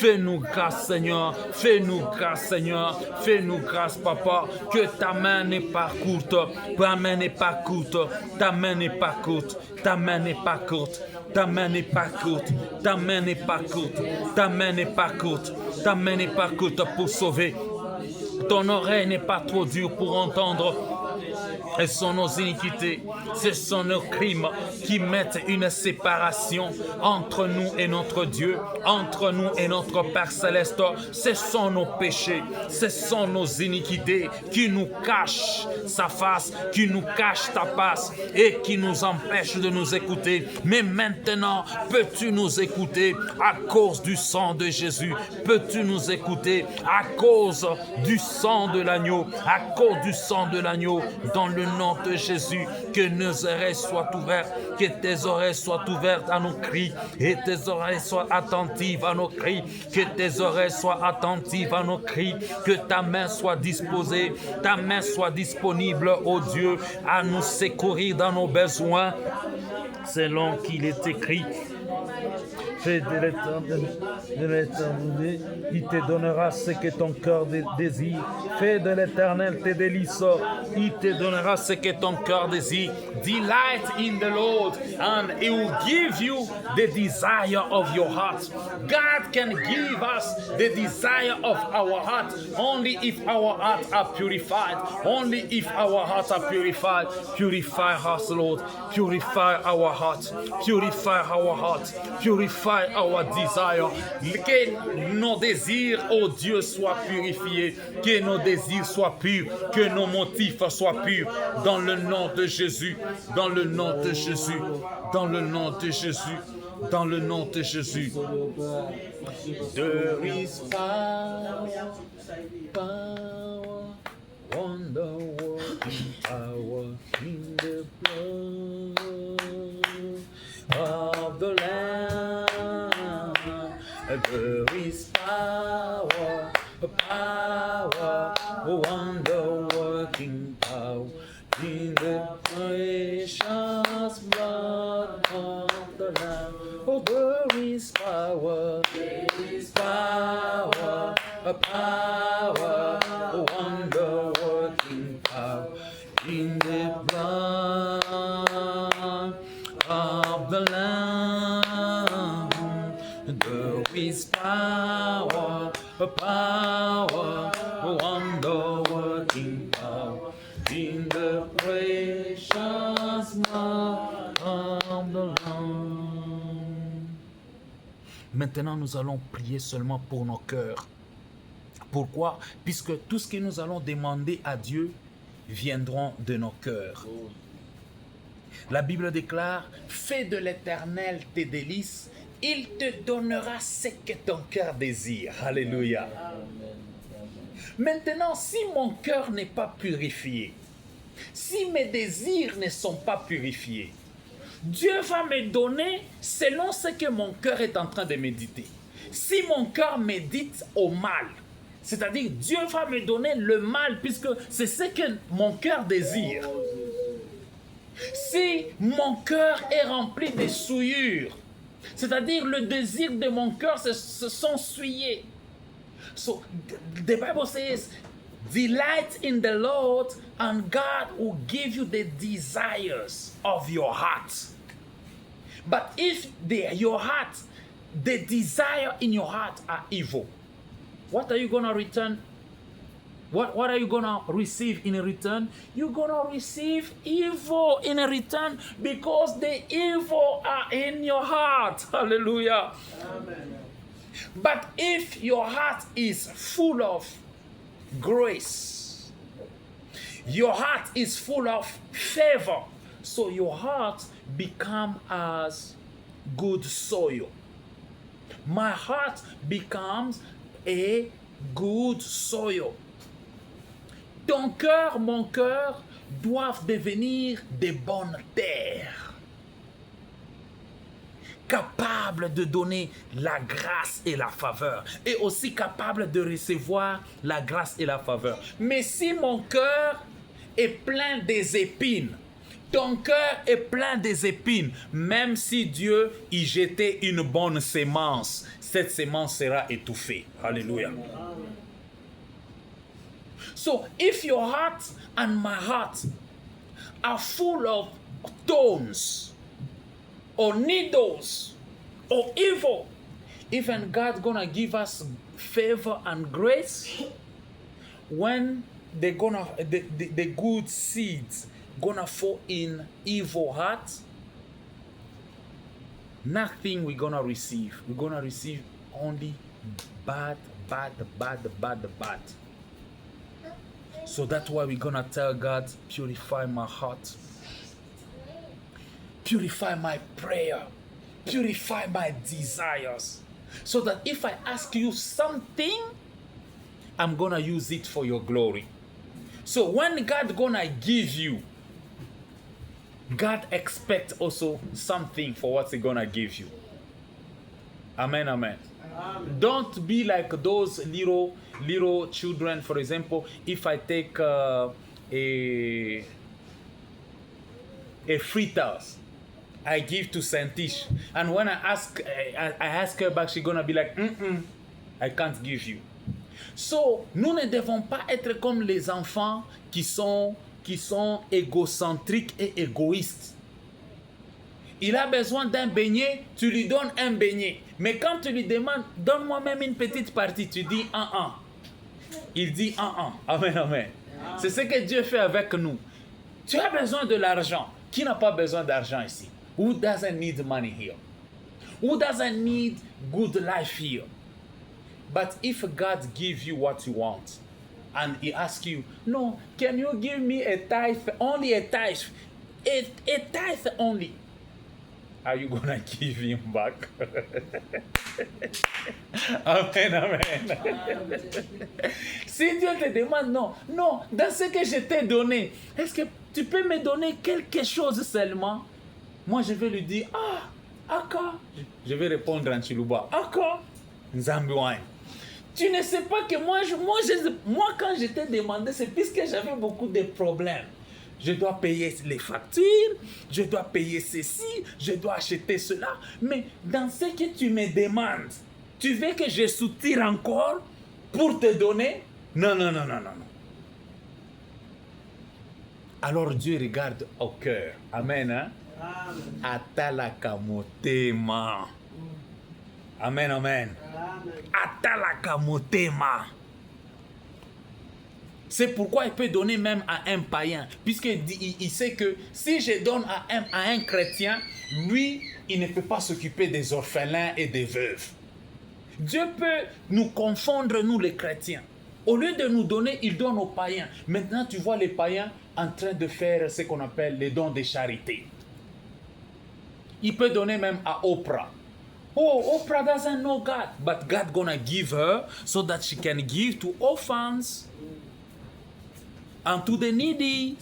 Fais-nous grâce, Seigneur. Fais-nous grâce, Seigneur. Fais-nous grâce, Papa. Que ta main n'est pas courte. Ta main n'est pas courte. Ta main n'est pas courte. Ta main n'est pas courte. Ta main n'est pas courte. Ta main n'est pas courte. Ta main n'est pas courte. Ta main n'est pas courte pour sauver. Ton oreille n'est pas trop dure pour entendre. Ce sont nos iniquités, ce sont nos crimes qui mettent une séparation entre nous et notre Dieu, entre nous et notre Père Céleste. Ce sont nos péchés, ce sont nos iniquités qui nous cachent sa face, qui nous cachent ta face et qui nous empêchent de nous écouter. Mais maintenant, peux-tu nous écouter à cause du sang de Jésus? Peux-tu nous écouter à cause du sang de l'agneau? À cause du sang de l'agneau, dans le nom de Jésus, que nos oreilles soient ouvertes, que tes oreilles soient ouvertes à nos cris et tes oreilles soient attentives à nos cris, que tes oreilles soient attentives à nos cris, que ta main soit disposée, ta main soit disponible, ô Dieu, à nous secourir dans nos besoins, selon qu'il est écrit. Fais de l'éternité, il te donnera ce que ton cœur désire. Fais de l'éternel tes délices, il te donnera ce que ton cœur désire. Delight in the Lord, and he will give you the desire of your heart. God can give us the desire of our heart only if our hearts are purified. Only if our hearts are purified. Purify us, Lord. Purify our hearts. Purify our hearts. Purify our desire. Que nos désirs, oh Dieu, soient purifiés. Que nos désirs soient purs. Que nos motifs soient purs. Dans le nom de Jésus. Dans le nom de Jésus. Dans le nom de Jésus. Dans le nom de Jésus. There is power, wonder working power in the blood of the Lamb. There is power, wonder working power in the precious blood of the Lamb. Oh, there is power, wonder working power in the blood of the Lamb. There is power, wonder working power in the precious blood of the Lamb. Maintenant, nous allons prier seulement pour nos cœurs. Pourquoi? Puisque tout ce que nous allons demander à Dieu viendront de nos cœurs. La Bible déclare, fais de l'Éternel tes délices, il te donnera ce que ton cœur désire. Alléluia. Maintenant, si mon cœur n'est pas purifié, si mes désirs ne sont pas purifiés, Dieu va me donner selon ce que mon cœur est en train de méditer. Si mon cœur médite au mal, c'est-à-dire Dieu va me donner le mal puisque c'est ce que mon cœur désire. Si mon cœur est rempli de souillures, c'est-à-dire le désir de mon cœur se sont souillés. So the Bible says, delight in the Lord and God will give you the desires of your heart. But if your heart, the desire in your heart are evil, what are you going to return? What are you going to receive in return? You're going to receive evil in return because the evil are in your heart. Hallelujah. Amen. But if your heart is full of grace, your heart is full of favor, so your heart become as good soil. My heart becomes a good soil. Ton cœur, mon cœur, doivent devenir des bonnes terres, capables de donner la grâce et la faveur, et aussi capables de recevoir la grâce et la faveur. Mais si mon cœur est plein des épines, ton cœur est plein des épines, même si Dieu y jetait une bonne sémence, cette semence sera étouffée. Alléluia. So, if your heart and my heart are full of thorns or needles or evil, even God gonna give us favor and grace when the good seeds gonna fall in evil hearts. Nothing we're gonna receive. We're gonna receive only bad. So that's why we're gonna tell God, purify my heart, purify my prayer, purify my desires, so that if I ask you something, I'm gonna use it for your glory. So when God gonna give you, God expects also something for what He gonna give you. Amen, amen. Don't be like those little children. For example, if I take a fritters, I give to Santish, and when I ask her back, she's gonna be like, I can't give you. So, nous ne devons pas être comme les enfants qui sont égocentriques et égoïstes. Il a besoin d'un beignet, tu lui donnes un beignet. Mais quand tu lui demandes, donne-moi même une petite partie, tu dis un. Il dit un. Amen, amen. C'est ce que Dieu fait avec nous. Tu as besoin de l'argent. Qui n'a pas besoin d'argent ici? Who doesn't need money here? Who doesn't need good life here? But if God gives you what you want, and He asks you, no, can you give me a tithe, only a tithe, a tithe only? Are you gonna give Him back? Amen, amen. Si Dieu te demande, non, dans ce que je t'ai donné, est-ce que tu peux me donner quelque chose seulement? Moi, je vais lui dire, Aka. Je vais répondre en Chiluba, Aka, Nzambiwine. Tu ne sais pas que moi, quand je t'ai demandé, c'est puisque j'avais beaucoup de problèmes. Je dois payer les factures, je dois payer ceci, je dois acheter cela. Mais dans ce que tu me demandes, tu veux que je soutire encore pour te donner? Non. Alors Dieu regarde au cœur. Amen. Hein? Atalaka motema. Amen, amen. Atalaka motema. C'est pourquoi il peut donner même à un païen. Puisqu'il sait que si je donne à un chrétien, lui, il ne peut pas s'occuper des orphelins et des veuves. Dieu peut nous confondre, nous les chrétiens. Au lieu de nous donner, il donne aux païens. Maintenant, tu vois les païens en train de faire ce qu'on appelle les dons de charité. Il peut donner même à Oprah. Oh, Oprah doesn't know God, but God gonna give her so that she can give to orphans and to the needy.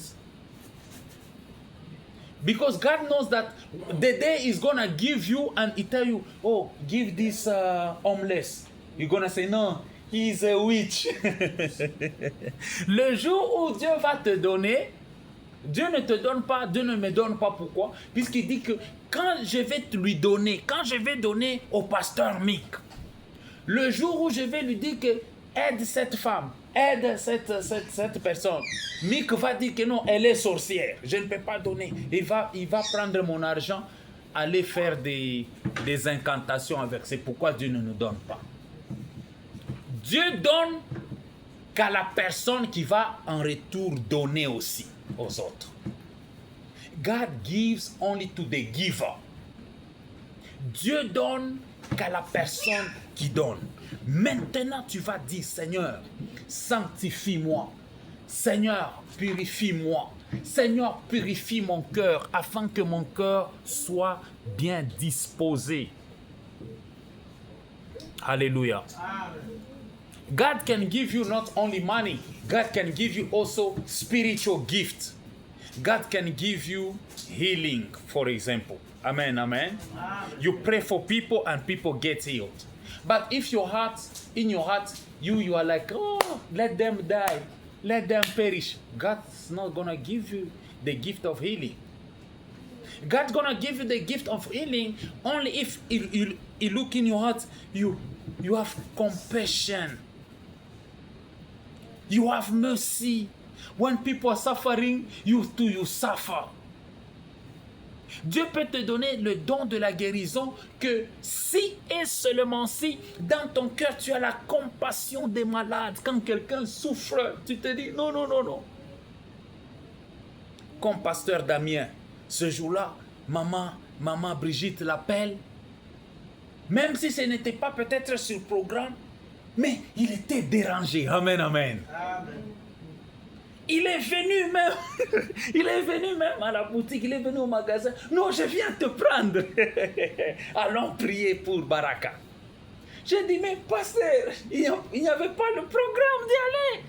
Because God knows that the day is gonna give you and He tell you, oh, give this homeless. You're gonna say, no, he's a witch. Le jour où Dieu va te donner, Dieu ne te donne pas, Dieu ne me donne pas. Pourquoi? Puisqu'il dit que quand je vais lui donner, quand je vais donner au pasteur Mick, le jour où je vais lui dire que aide cette femme, aide cette personne, Mick va dire que non, elle est sorcière, je ne peux pas donner. Il va prendre mon argent, aller faire des incantations avec. C'est pourquoi Dieu ne nous donne pas. Dieu donne qu'à la personne qui va en retour donner aussi aux autres. God gives only to the giver. Dieu donne qu'à la personne qui donne. Maintenant, tu vas dire, Seigneur, sanctifie-moi. Seigneur, purifie-moi. Seigneur, purifie mon cœur afin que mon cœur soit bien disposé. Alléluia. God can give you not only money, God can give you also spiritual gifts. God can give you healing, for example. Amen, amen. You pray for people and people get healed. But if in your heart, you are like, oh, let them die, let them perish. God's not gonna give you the gift of healing. God's gonna give you the gift of healing only if you look in your heart, you have compassion. You have mercy. When people are suffering, you too, you suffer. Dieu peut te donner le don de la guérison que si et seulement si dans ton cœur tu as la compassion des malades. Quand quelqu'un souffre, tu te dis non, non, non, non. Comme pasteur Damien, ce jour-là, maman Brigitte l'appelle. Même si ce n'était pas peut-être sur le programme, mais il était dérangé. Amen, amen. Amen. Il est venu même à la boutique, il est venu au magasin. Non, je viens te prendre. Allons prier pour Baraka. J'ai dit, mais pasteur, il n'y avait pas le programme d'y aller.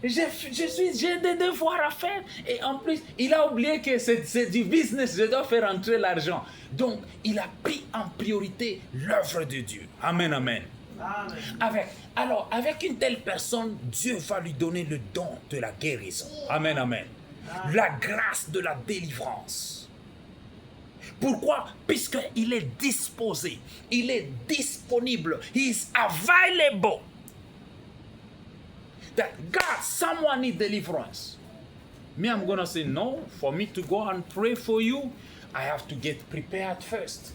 J'ai des devoirs à faire. Et en plus, il a oublié que c'est du business, je dois faire entrer l'argent. Donc, il a pris en priorité l'œuvre de Dieu. Amen, amen. Amen. Avec une telle personne, Dieu va lui donner le don de la guérison. Amen, amen. La grâce de la délivrance. Pourquoi? Puisqu'il est disposé, il est disponible, he is available. That God, someone needs deliverance. Me, I'm going to say, no, for me to go and pray for you, I have to get prepared first.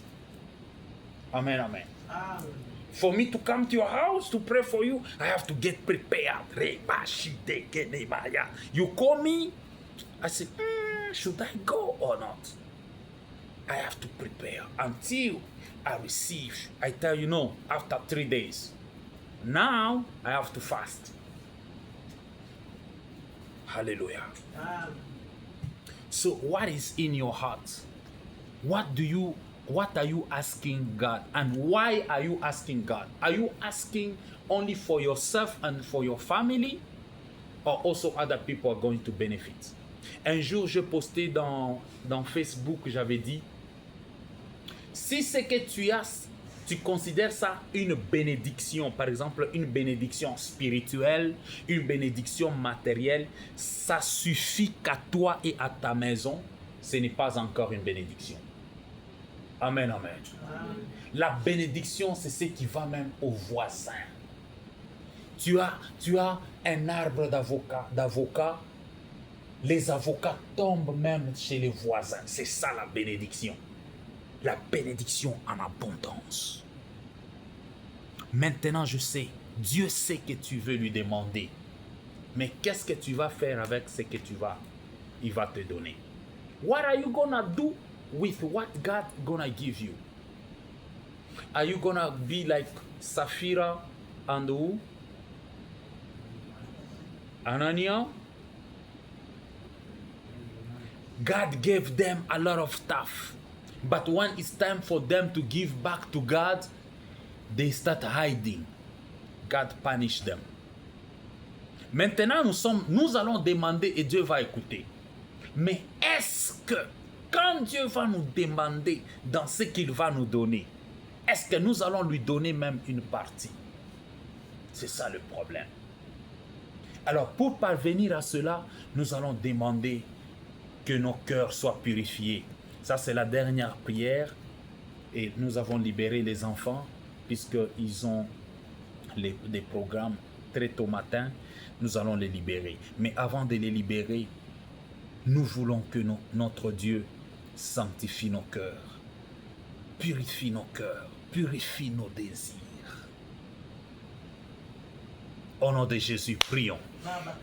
Amen, amen. Amen. For me to come to your house to pray for you, I have to get prepared. You call me, I say, should I go or not? I have to prepare until I receive. I tell you, no, after 3 days. Now, I have to fast. Hallelujah. So, what is in your heart? What are you asking God? And why are you asking God? Are you asking only for yourself and for your family? Or also other people are going to benefit? Un jour, je postais dans Facebook, j'avais dit, si c'est que tu considères ça une bénédiction, par exemple une bénédiction spirituelle, une bénédiction matérielle, ça suffit qu'à toi et à ta maison, ce n'est pas encore une bénédiction. Amen, amen. La bénédiction, c'est ce qui va même aux voisins. Tu as un arbre d'avocats. Les avocats tombent même chez les voisins. C'est ça la bénédiction. La bénédiction en abondance. Maintenant, je sais, Dieu sait que tu veux lui demander. Mais qu'est-ce que tu vas faire avec ce que il va te donner? What are you gonna do with what God gonna give you? Are you gonna be like Sapphira and who? Anania? God gave them a lot of stuff. But when it's time for them to give back to God, they start hiding. God punish them. Maintenant, nous allons demander et Dieu va écouter. Mais est-ce que quand Dieu va nous demander dans ce qu'il va nous donner, est-ce que nous allons lui donner même une partie? C'est ça le problème. Alors, pour parvenir à cela, nous allons demander que nos cœurs soient purifiés. Ça, c'est la dernière prière. Et nous avons libéré les enfants, puisqu'ils ont des programmes très tôt matin. Nous allons les libérer. Mais avant de les libérer, nous voulons que notre Dieu sanctifie nos cœurs, purifie nos cœurs, purifie nos désirs. Au nom de Jésus, prions.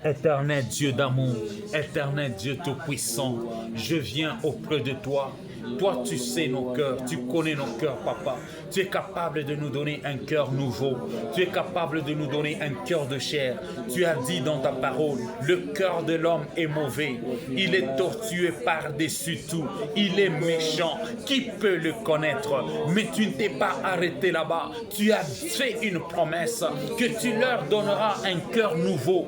Éternel Dieu d'amour, éternel Dieu tout-puissant, je viens auprès de toi. Toi, tu sais nos cœurs, tu connais nos cœurs, papa. Tu es capable de nous donner un cœur nouveau. Tu es capable de nous donner un cœur de chair. Tu as dit dans ta parole, le cœur de l'homme est mauvais. Il est tortueux par-dessus tout. Il est méchant. Qui peut le connaître? Mais tu ne t'es pas arrêté là-bas. Tu as fait une promesse que tu leur donneras un cœur nouveau.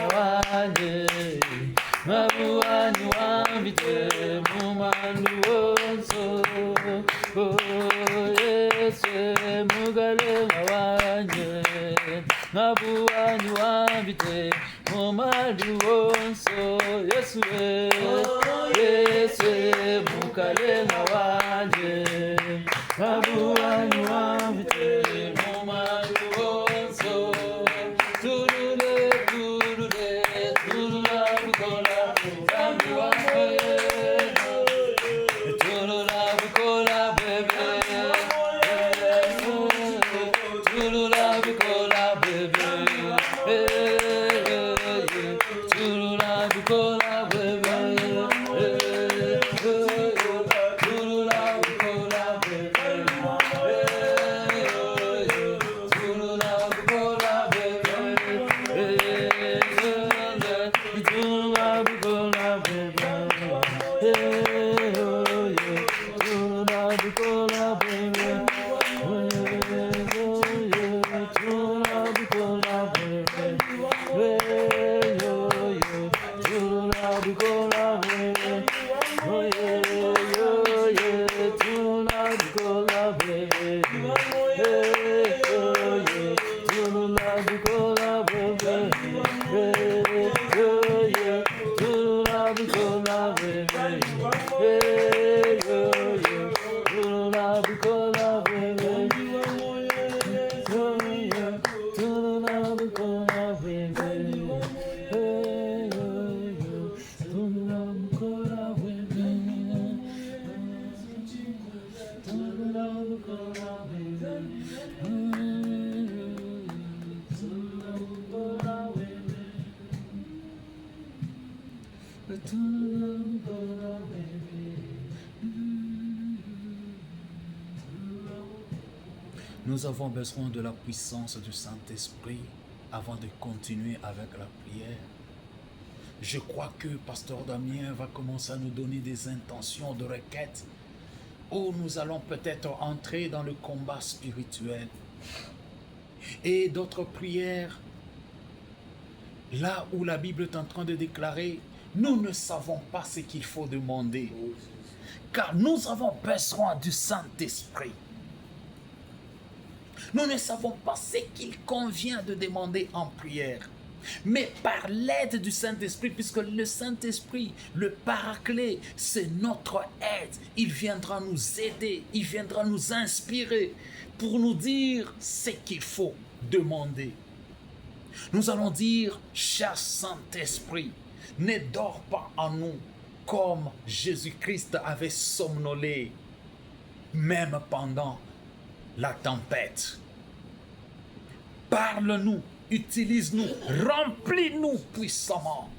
Nabuani wambite Omari wonso Yesu Yesu Mukalenga wanje Nabuani wambite Omari wonso Turule turule turula bukola Zambi wanje Turula bukola bebe Turula bukola bebe Turula bukola bebe Turula bukola bebe Turula bukola bebe Turula bukola bebe Turula bukola bebe Nous avons besoin de la puissance du Saint-Esprit avant de continuer avec la prière. Je crois que Pasteur Damien va commencer à nous donner des intentions de requête où nous allons peut-être entrer dans le combat spirituel. Et d'autres prières, là où la Bible est en train de déclarer, nous ne savons pas ce qu'il faut demander. Car nous avons besoin du Saint-Esprit. Nous ne savons pas ce qu'il convient de demander en prière. Mais par l'aide du Saint-Esprit, puisque le Saint-Esprit, le Paraclet, c'est notre aide. Il viendra nous aider, il viendra nous inspirer pour nous dire ce qu'il faut demander. Nous allons dire, cher Saint-Esprit, ne dors pas en nous comme Jésus-Christ avait somnolé, même pendant la tempête. Parle-nous, utilise-nous, remplis-nous puissamment.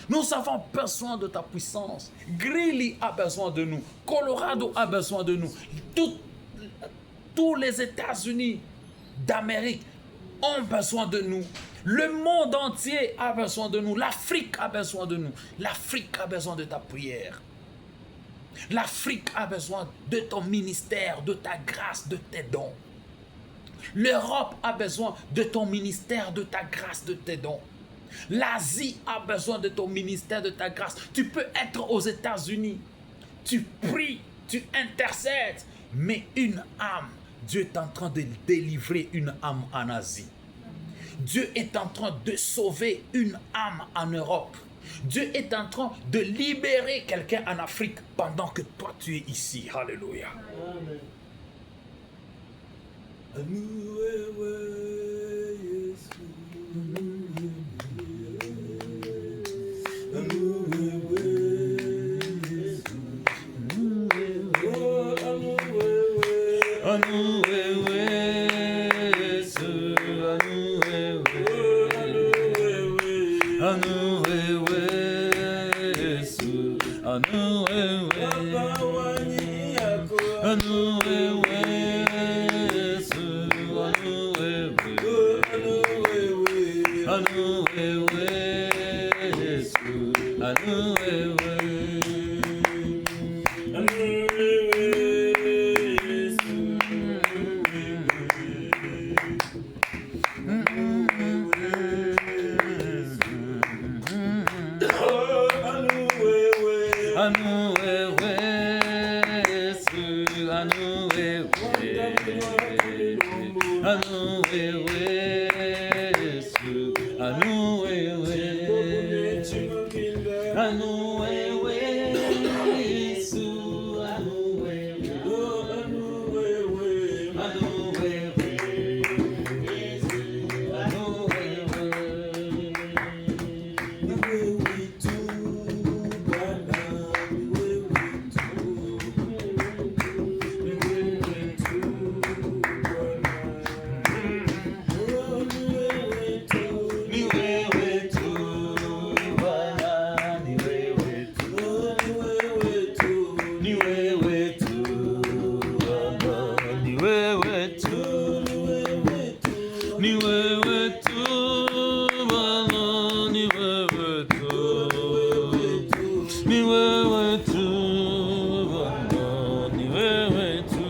Nous avons besoin de ta puissance. Greeley a besoin de nous. Colorado a besoin de nous. Tous les États-Unis d'Amérique ont besoin de nous. Le monde entier a besoin de nous. L'Afrique a besoin de nous. L'Afrique a besoin de ta prière. L'Afrique a besoin de ton ministère, de ta grâce, de tes dons. L'Europe a besoin de ton ministère, de ta grâce, de tes dons. L'Asie a besoin de ton ministère, de ta grâce. Tu peux être aux États-Unis. Tu pries, tu intercèdes. Mais une âme, Dieu est en train de délivrer une âme en Asie. Dieu est en train de sauver une âme en Europe. Dieu est en train de libérer quelqu'un en Afrique pendant que toi tu es ici. Alléluia. Anu wewe wewe tu Bwana, ni wewe tu, ni wewe tu Bwana, ni wewe tu.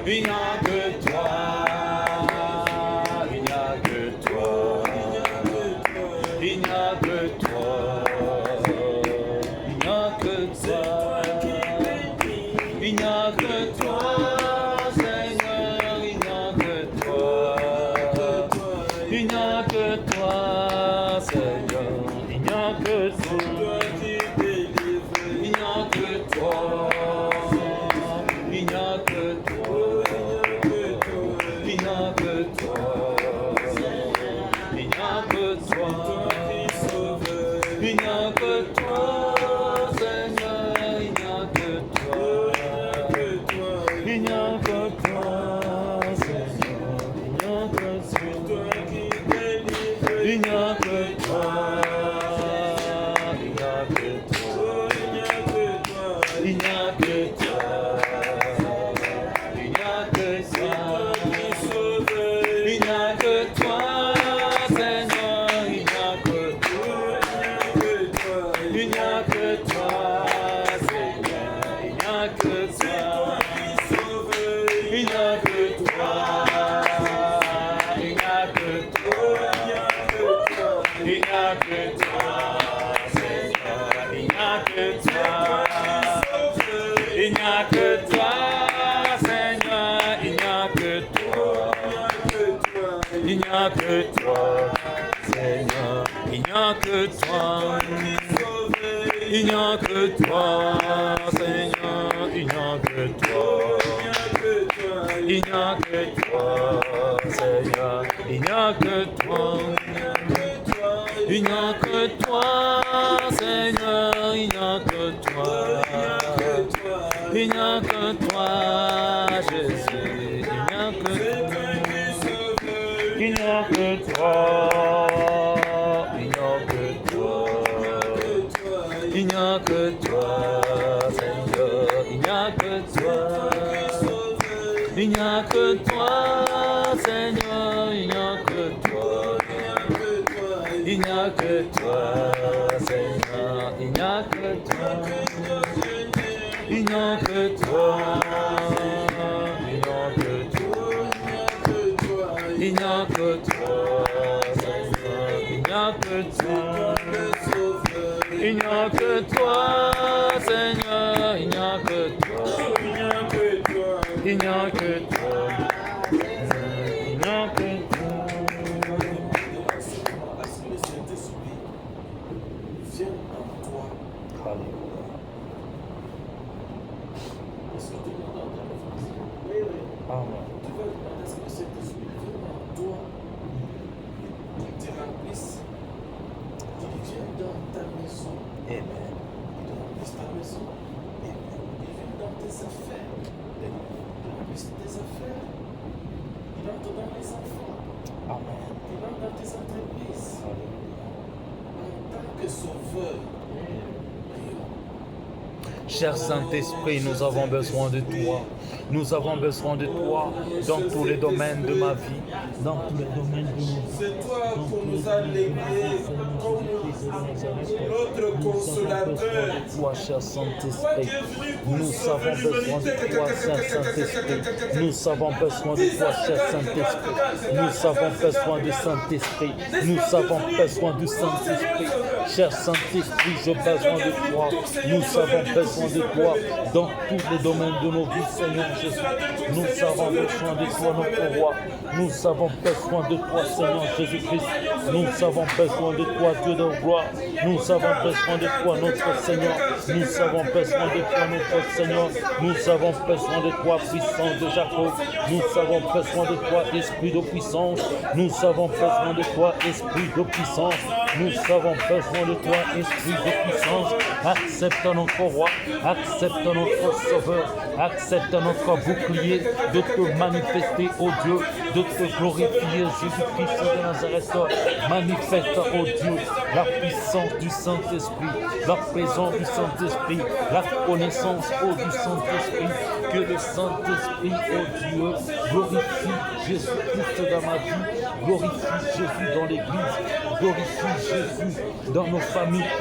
Il n'y a que toi, il n'y a que toi, il n'y a que toi, il n'y a que toi, il n'y a que toi, Seigneur, il n'y a que toi, il n'y a que toi, Seigneur, il n'y a que toi, il n'y a que toi. Il n'y a que toi, il n'y a que toi, il n'y a que toi, il n'y a que toi, Seigneur, il n'y a que toi, il n'y a que toi, Seigneur, il n'y a que toi, il n'y a que toi, il n'y a que toi, il n'y a que toi. Il n'y a que toi, Seigneur, il n'y a que toi. Il n'y a que toi, Seigneur, il n'y a que toi. Il n'y a que toi, Seigneur, il n'y a que toi. Il n'y a que toi, Seigneur, il n'y a que toi. Il n'y a que toi, Seigneur, il n'y a que toi. Il n'y a que toi, Jésus, il n'y a que toi. Il n'y a que toi, il n'y a que toi. Il n'y a que toi, Seigneur, il n'y a que toi. Il n'y a que toi, Seigneur, il n'y a que toi. Il n'y a que toi, Seigneur, il n'y a que toi. Il n'y a que toi, il n'y a que toi. Il n'y a que toi, Seigneur, il n'y a que toi. Il n'y a que toi, Seigneur, il n'y a que toi. Il n'y a que toi. Il n'y a que toi. Amen. Tu vas demander à ce que cet esprit vienne en toi, qu'il te remplisse, qu'il vienne dans ta maison. Amen. Il remplisse ta maison. Amen. Il vienne dans tes affaires. Amen. Il remplisse tes affaires. Il entre dans les enfants. Amen. Il entre dans tes entreprises. En tant que sauveur. Cher Saint-Esprit, nous avons besoin de toi. Nous avons besoin de toi dans tous les domaines de ma vie, dans tous les domaines de nos vies. C'est toi qu'on nous a légué comme notre consolateur. Toi, cher Saint-Esprit, nous avons besoin de toi, cher Saint-Esprit. Nous avons besoin de toi, cher Saint-Esprit. Nous avons besoin du Saint-Esprit. Nous avons besoin du Saint-Esprit. Cher Saint-Esprit, j'ai besoin de toi. Nous avons besoin de toi dans tous les domaines de nos vies, Seigneur Jésus. Nous avons besoin de toi, notre roi. Nous avons besoin de toi, Seigneur Jésus-Christ. Nous avons besoin de toi, Dieu de gloire. Nous avons besoin de toi, notre Seigneur. Nous avons besoin de toi, notre Seigneur. Nous avons besoin de toi, puissant de Jacob. Nous avons besoin de toi, esprit de puissance. Nous avons besoin de toi, esprit de puissance. Nous avons besoin de toi, esprit de puissance. Accepte notre roi, accepte notre sauveur, accepte notre bouclier de te manifester, ô Dieu, de te glorifier, Jésus-Christ de Nazareth. Manifeste, oh Dieu, la puissance du Saint-Esprit, la présence du Saint-Esprit, la connaissance, oh du Saint-Esprit. Que le Saint-Esprit, oh Dieu, glorifie Jésus-Christ dans ma vie, glorifie Jésus dans l'Église, glorifie Jésus dans nos familles,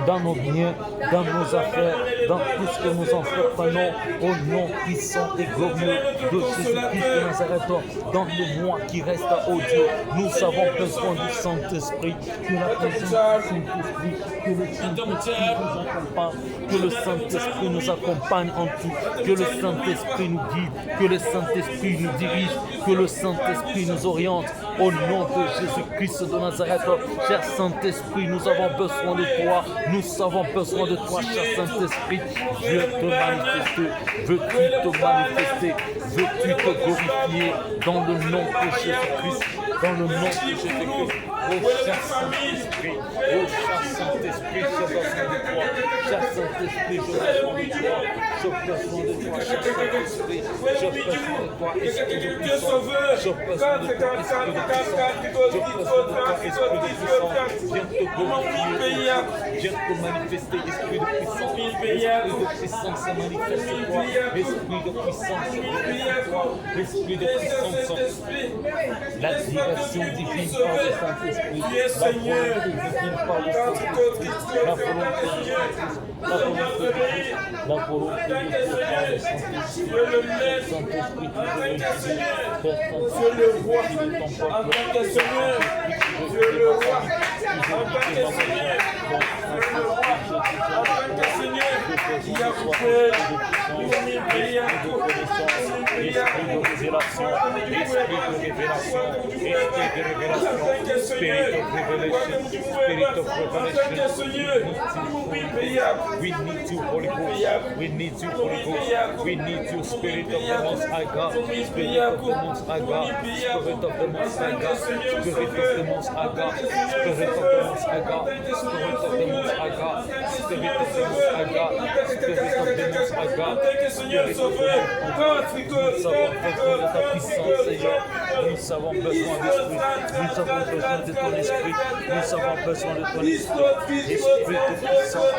dans nos biens, dans nos affaires, dans tout ce que nous entreprenons, au nom puissant et glorieux de Jésus-Christ de Nazareth, dans le mois qui reste, oh Dieu, nous avons besoin du Saint-Esprit, que la présence du Saint-Esprit, que le Saint-Esprit nous accompagne, que le Saint-Esprit nous accompagne en tout, que le Saint-Esprit nous guide, que le Saint-Esprit nous dirige, que le Saint-Esprit nous oriente, au nom de Jésus-Christ de Nazareth. Cher Saint-Esprit, nous avons besoin de toi, nous avons besoin de toi, cher Saint-Esprit. Veux te manifester, veux-tu te manifester, veux-tu te glorifier dans le nom de Jésus-Christ, dans le nom de Jésus-Christ. Oh cher Saint-Esprit, oh cher Saint-Esprit, j'ai besoin de toi, cher Saint-Esprit, j'ai besoin de toi, j'ai besoin de toi, cher Saint-Esprit, j'ai besoin de toi, Esprit de puissance, j'ai besoin de toi, Esprit de puissance, j'ai besoin de toi, Esprit de puissance, viens te glorifier, viens te manifester, Esprit de puissance, Esprit de puissance, manifeste-toi, Esprit de puissance, manifeste-toi, Esprit de puissance, la direction divine par le Saint-Esprit, la volonté divine par le Saint-Esprit, la volonté de Dieu, la volonté de Dieu, la volonté de Dieu par le Saint-Esprit, le Saint-Esprit qui veut Dieu le roi, en tant que Seigneur, Dieu le roi, en tant que Seigneur, Dieu le roi, en tant que Seigneur, qui a coupé, esprit de révélation, esprit de révélation, esprit de révélation, spirit of revelation, spirit of revelation. We need you, Holy Ghost. We need you, Holy Ghost. We need you, Spirit of the Most High God. Spirit of the Most High God. Spirit of the Most High God. Spirit of the Most High God. Spirit of the Most High God. Spirit of the Most High God. Spirit of the Most High God. Spirit of the Most High God. Spirit of the Most High God. Nous avons besoin de ta puissance, Seigneur. Nous avons besoin d'esprit. Nous avons besoin de ton esprit. Nous avons besoin de ton esprit. Esprit de puissance.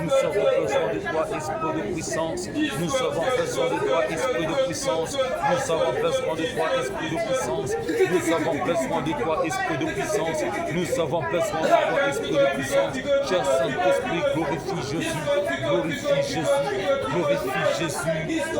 Nous avons besoin de toi. Esprit de puissance. Nous avons besoin de toi, esprit de puissance. Nous avons besoin de toi, esprit de puissance. Nous avons besoin de toi, esprit de puissance. Nous avons besoin de toi, esprit de puissance. Cher Saint-Esprit, glorifie Jésus. Glorifie Jésus. Glorifie Jésus.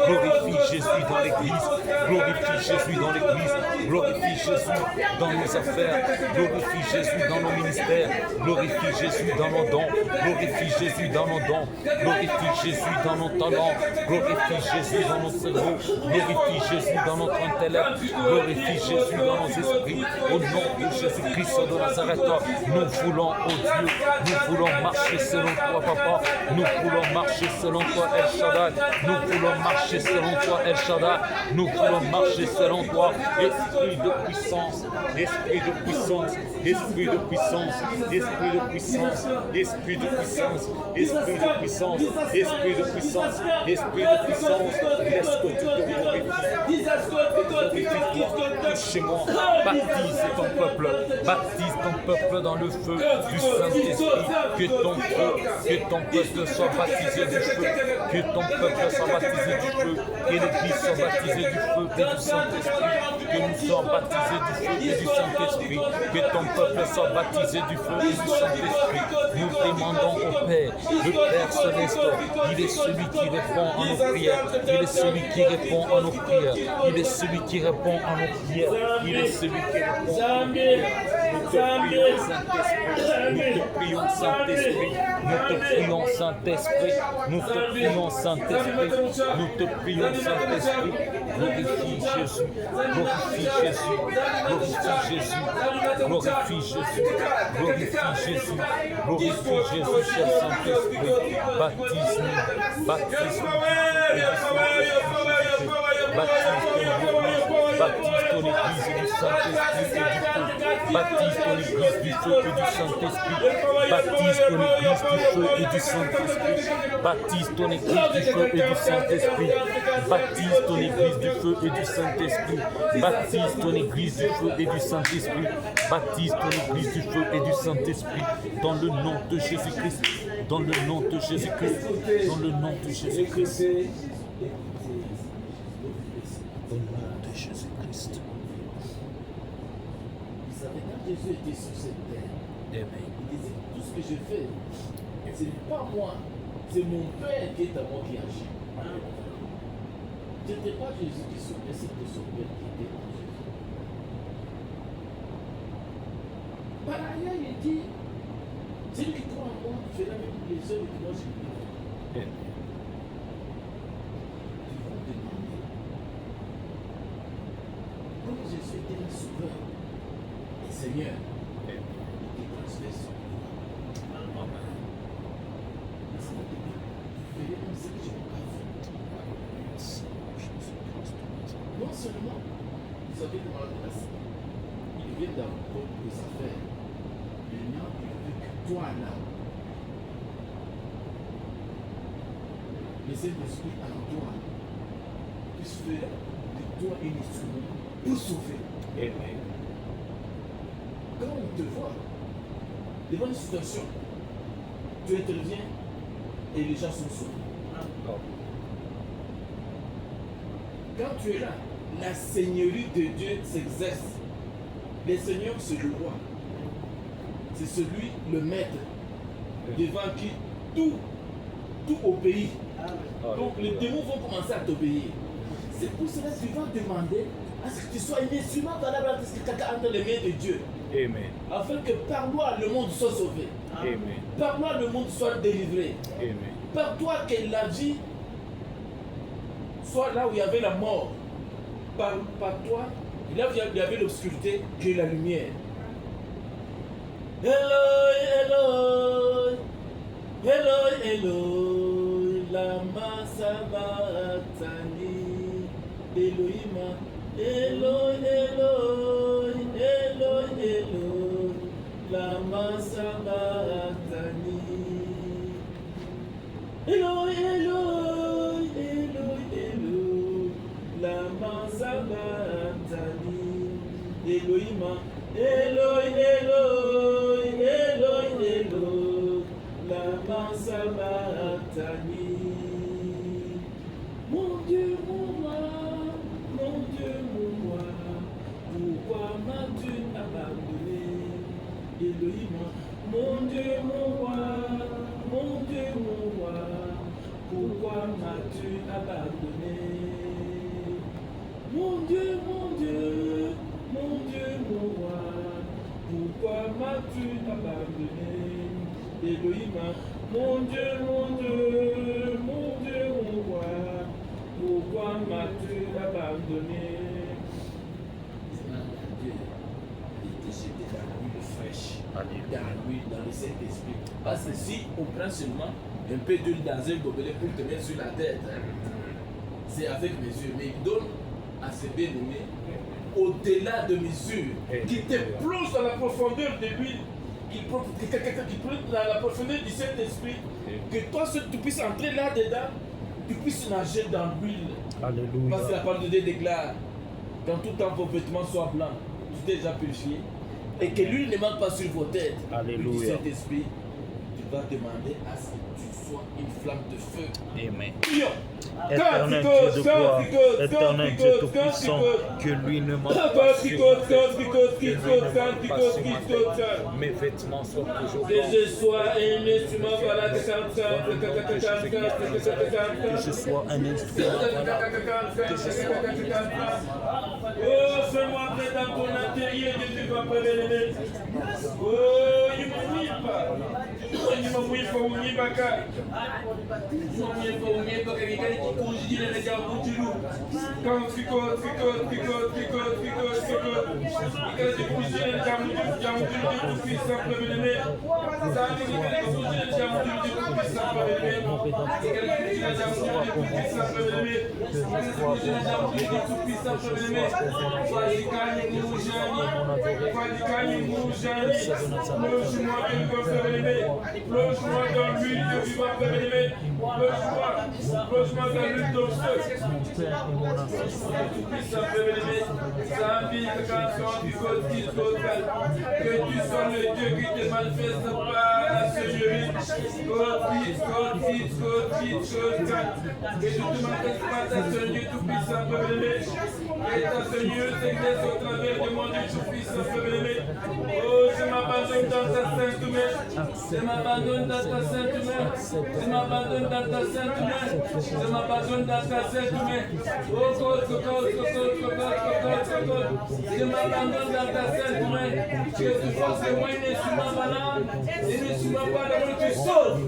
Glorifie Jésus dans l'église. Glorifie Jésus dans l'église. Glorifie Jésus dans nos affaires. Glorifie Jésus dans nos ministères. Glorifie Jésus dans nos dons. Glorifie Jésus dans nos dons. Glorifie Jésus dans nos talents. Glorifie Jésus dans nos cerveaux. Glorifie Jésus dans notre intellect. Glorifie Jésus dans nos esprits. Au nom de Jésus-Christ de Nazareth, nous voulons, oh Dieu, nous voulons marcher selon toi, Papa. Nous voulons marcher selon toi, El Shaddai. Nous voulons marcher selon toi, El Shaddai. Nous voulons marcher selon toi, esprit de puissance, esprit de puissance, esprit de puissance, esprit de puissance, esprit de puissance, esprit de puissance, esprit de puissance, esprit de puissance. Laisse que tu te glorifies. Touche-moi, baptise ton peuple dans le feu du Saint-Esprit. Que ton peuple soit baptisé du feu, que ton peuple soit baptisé du feu, que l'Église soit baptisée du feu et du Saint-Esprit, que nous soyons baptisés du feu et du Saint-Esprit, que ton peuple soit baptisé du feu et du Saint-Esprit. Nous demandons au Père, le Père Céleste, il est celui qui répond à nos prières, il est celui qui répond à nos prières, il est celui qui répond à nos prières, il est celui qui répond à nos prières. Nous te prions, Saint-Esprit, nous te prions, Saint-Esprit, nous te prions, Saint-Esprit, nous te prions, Saint-Esprit. Glorifie Jésus, glorifie Jésus, glorifie Jésus, glorifie Jésus, glorifie Jésus, glorifie Jésus, cher Saint-Esprit. Baptise-nous, baptise-nous, baptise ton Église du Saint-Esprit et du feu. Baptise ton église du feu et du Saint-Esprit. Baptise ton église du feu et du Saint-Esprit. Baptise ton église du feu et du Saint-Esprit. Baptise ton église du feu et du Saint-Esprit. Baptise ton église du feu et du Saint-Esprit. Baptise ton église du feu et du Saint-Esprit. Dans le nom de Jésus-Christ. Dans le nom de Jésus-Christ. Dans le nom de Jésus-Christ. Au nom de Jésus-Christ. Vous savez, quand Jésus était sur cette terre, Amen. il disait tout ce que je fais, ce n'est pas moi, c'est mon Père qui est à moi qui agit. Ce n'était pas Jésus qui sauvait, c'était son Père qui était en Jésus. Par ailleurs, il dit, celui qui croit en moi fera même les œuvres que moi je lui fais. Amen. Ils vont demander, comme Jésus était le sauveur et Seigneur, il transmet son pouvoir. Amen. Vous verrez comme ce que je n'ai pas fait. Non seulement, vous avez demandé la Seigneur, il vient dans vos affaires. Maintenant, il veut que toi là, le Saint-Esprit en toi puisse faire de toi un instrument pour sauver. Amen. Quand on te voit devant une situation, tu interviens et les gens sont sauvés. Quand tu es là, la seigneurie de Dieu s'exerce. Le Seigneur, c'est le roi. C'est celui, le maître, devant qui tout obéit. Donc les démons vont commencer à t'obéir. C'est pour cela que tu vas demander à ce que tu sois un instrument valable entre les mains de Dieu. Amen. Afin que par toi le monde soit sauvé. Amen. Par toi le monde soit délivré. Amen. Par toi que la vie soit là où il y avait la mort. Par toi, là où il y avait l'obscurité, que la lumière. Eloi, Eloi, Eloi, Eloi, lama sabachthani, Elohim, Eloi, Eloi, Eloi, Eloi, lama sabachthani, Eloi, Eloi, Eloi, Eloi, lama sabachthani, Elohim, Eloi, Eloi, Eloi, Eloi, lama sabachthani. Mon Dieu, mon roi, pourquoi m'as-tu abandonné? Elohim, mon Dieu, mon roi, pourquoi m'as-tu abandonné? Mon Dieu, mon roi, pourquoi m'as-tu abandonné? Elohim, mon Dieu, mon roi, pourquoi m'as-tu abandonné? Dieu était jeté dans l'huile fraîche, dans l'huile, dans le Saint-Esprit. Parce que si on prend seulement un peu d'huile dans un gobelet pour te mettre sur la tête, c'est avec mesure, mais il donne à ses bien-aimés au-delà de mesure, qui te plonge dans la profondeur de l'huile, qui plonge dans la profondeur du Saint-Esprit, que toi seul tu puisses entrer là-dedans, tu puisses nager dans l'huile. Alléluia. Parce que la parole de Dieu déclare, quand tout temps vos vêtements soient blancs, tout est déjà purifié, et que l'huile ne manque pas sur vos têtes. Alléluia. Du Saint-Esprit, tu vas demander à ce que tu sois une flamme de feu. Amen. Prions. Éternel Dieu de gloire, éternel Dieu tout-puissant, que lui ne manque pas sur mes vêtements soient toujours Que je sois un instrument valable. que je sois un instrument Oh, fais-moi entrer dans ton intérieur, Dieu va prévenir. Oh, il ne mouille pas. Il ne mouille pas. Plonge-moi dans l'huile de vivant, plonge-moi dans l'huile d'onceur. Que tu sois le Dieu qui te manifeste par la Seigneurie. Que tu te manifestes par ta Seigneur tout-puissant, bien-aimé. Et ta Seigneur s'exerce au travers de mon Dieu tout-puissant, bien-aimé. Oh, je m'abandonne dans ta sainte main. Je m'abandonne dans ta sainte main. Je m'abandonne dans ta sainte main. Je m'abandonne dans ta sainte main. Oh, je m'abandonne dans ta sainte main. Que tu fasses de moi une instrument valable. Et ne sois pas le que tu sauves.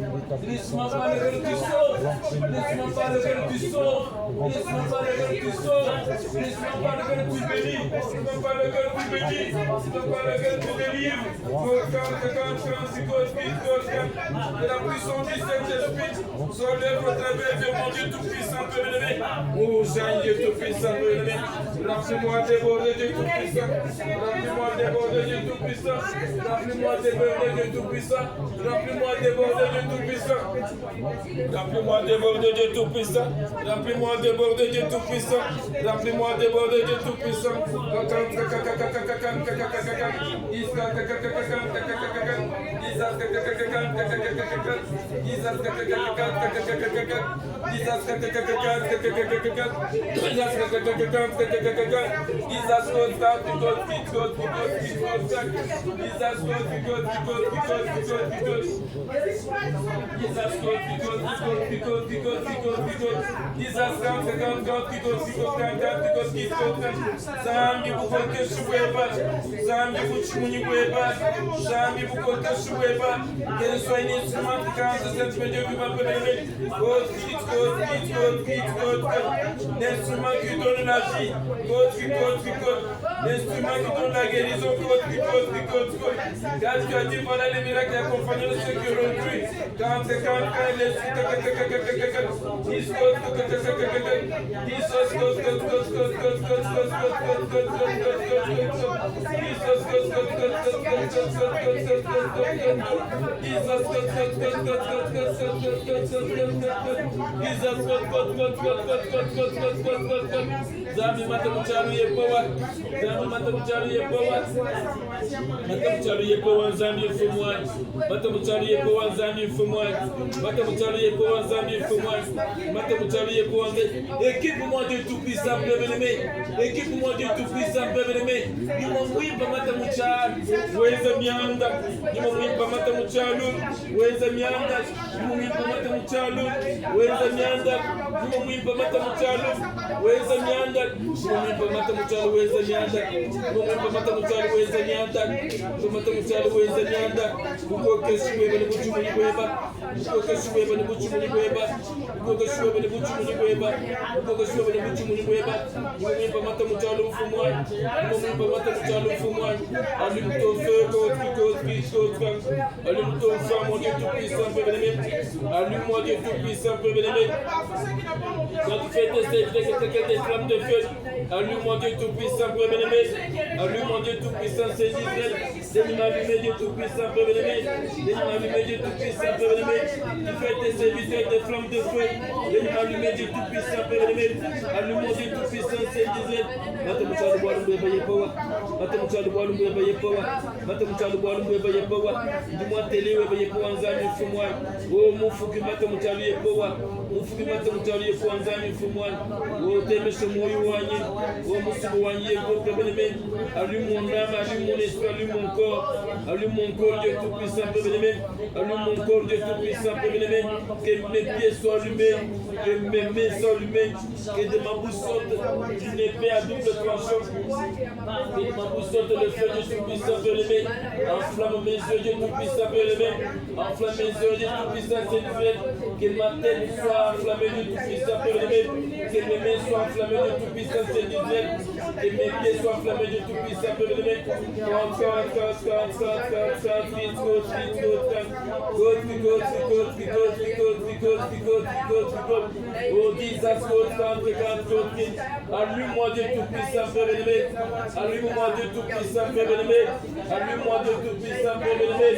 Ne sois pas le que tu sauves. Ne sois pas le que tu sauves. Ne sois pas le que tu sauves. Ne sois pas le que tu bénis. Ne sois pas le que tu bénis. Ne sois pas le que tu délivres. Que la puissance du Saint-Esprit soit l'œuvre au travers de mon Dieu tout-puissant, bien-aimé. Oh, Saint-Dieu tout-puissant, bien-aimé. Remplis-moi déborder Dieu tout-puissant. Remplis-moi déborder Dieu tout-puissant. Remplis-moi déborder Dieu tout-puissant. Remplis-moi déborder Dieu tout-puissant. Remplis-moi déborder Dieu tout-puissant. Remplis-moi déborder Dieu tout-puissant. Remplis-moi déborder Dieu tout-puissant. Qu'elle soit un instrument qui cante cette Dieu qui va prélever. L'instrument qui donne la vie. L'instrument qui donne la guérison. Car tu as dit voilà les miracles qui accompagnent ceux qui l'ont cru. Quand Zambi matamuchalu yepowa, Zambi matamuchalu yepowa, matamuchalu yepowa Zambi fumwa, matamuchalu yepowa Zambi fumwa, matamuchalu yepowa Zambi fumwa, matamuchalu yepowa. Équipe-moi de tout puissant, bien-aimé. Équipe-moi de tout puissant, bien-aimé. Nimomwimba matamuchalu, weza mianda, nimomwimba matamuchalu, weza mianda, nimomwimba matamuchalu, weza mianda, nimomwimba matamuchalu, weza mianda. Mumimba matamuchalu weza nyanda, mumimba matamuchalu weza nyanda, matamuchalu weza nyanda. Ukoke shweba ni buchumu ni kweba, ukoke shweba ni buchumu ni kweba, ukoke shweba ni buchumu ni kweba, ukoke shweba ni buchumu ni kweba. Mumimba matamuchalu mfumwa, mumimba matamuchalu mfumwa. Allume ton feu, allume ton feu, mon Dieu tout puissant, bien-aimé. Allume-moi Dieu tout puissant, bien-aimé. Quand tu fais tes flammes de feu, allume-moi Dieu tout-puissant, bien-aimé. Allume-moi Dieu tout-puissant, c'est Israël. Laisse-moi allumer Dieu tout-puissant, bien-aimé. Laisse-moi allumer Dieu tout-puissant, bien-aimé. Tu fais tes serviteurs des flammes de feu. Laisse-moi allumer Dieu tout-puissant, bien-aimé. Allume-moi Dieu tout-puissant, c'est Israël. Matamuchalu bwalumbe bayepowa. Matamuchalu bwalumbe bayepowa. Matamuchalu bwalumbe bayepowa. Ndimwa telewe bayepowa nzami fumwa. Oh mufuki matamuchalu yepowa. ufumimate mutali kwanzani fumwan wotemeshe moyo wanyi womusibu wanyi ekokebeleme allume mon âme, allume mon esprit, allume mon corps, Dieu tout-puissant, bien-aimé, allume mon corps, Dieu tout-puissant, bien-aimé, que mes pieds soient allumés, que mes mains soient allumées, que de ma bouche sorte une épée à double tranchant, que de ma bouche sorte le feu du tout-puissant, bien-aimé, enflamme mes yeux, Dieu tout-puissant, bien-aimé, enflamme mes yeux, Dieu tout-puissant, Seigneur, que ma tête soit enflammée du tout-puissant, bien-aimé, que mes mains soient enflammées du tout-puissant, Seigneur, que mes pieds soient enflammés du tout-puissant, bien-aimé, Oh, Jesus, allume-moi Dieu tout-puissant, bien-aimé, allume-moi Dieu tout-puissant, bien-aimé, allume-moi Dieu tout-puissant, bien-aimé,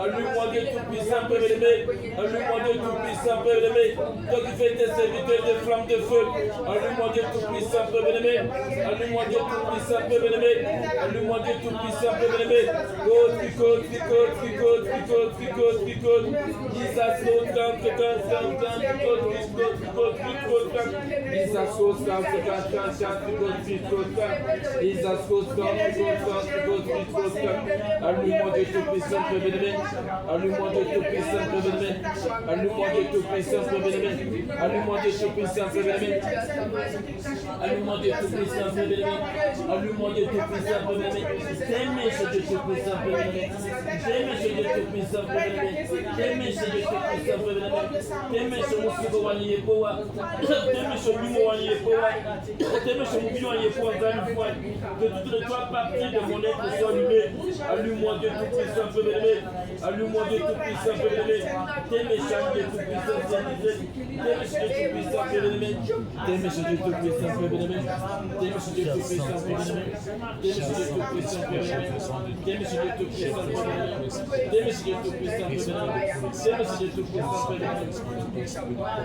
allume-moi Dieu tout-puissant, bien-aimé, allume-moi Dieu tout-puissant, bien-aimé, toi qui fais tes serviteurs des flammes de feu, allume-moi Dieu tout-puissant, bien-aimé, allume-moi Dieu tout-puissant, bien-aimé, allume-moi Dieu tout-puissant, bien-aimé, allume-moi Dieu tout-puissant, bien-aimé, allume-moi Dieu tout-puissant, bien-aimé, allume-moi Dieu tout-puissant, bien-aimé, allume-moi Dieu tout-puissant, bien-aimé, allume-moi Dieu tout-puissant, bien-aimé, allume-moi Dieu tout-puissant, bien-aimé, t'aimes ce Dieu tout-puissant, bien-aimé, t'aimes ce Dieu tout-puissant, bien-aimé, t'aimes ce Dieu tout-puissant, bien-aimé, t'aimes ce musique wani yepowa, t'aimes ce lumo wani yepowa, t'aimes ce mouvement wani yepowa, que toutes les trois parties de mon être soient allumées, allume-moi Dieu tout-puissant, bien-aimé, allume-moi Dieu tout-puissant, bien-aimé, t'aimes ce Dieu tout-puissant, bien-aimé, t'aimes ce Dieu tout-puissant, bien-aimé, t'aimes ce Dieu tout-puissant, bien-aimé, t'aimes ce Dieu tout-puissant, bien-aimé, t'aimes ce Dieu tout-puissant, bien-aimé, t'aimes ce Dieu tout-puissant, bien-aimé, t'aimes ce Dieu tout-puissant, bien-aimé, t'aimes ce Dieu tout-puissant, bien-aimé,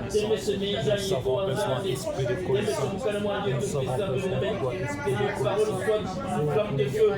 t'aimes ce Méja Yehowa, t'aimes ce Moukalama Dieu tout-puissant, bien-aimé, que mes paroles soient une flamme de feu.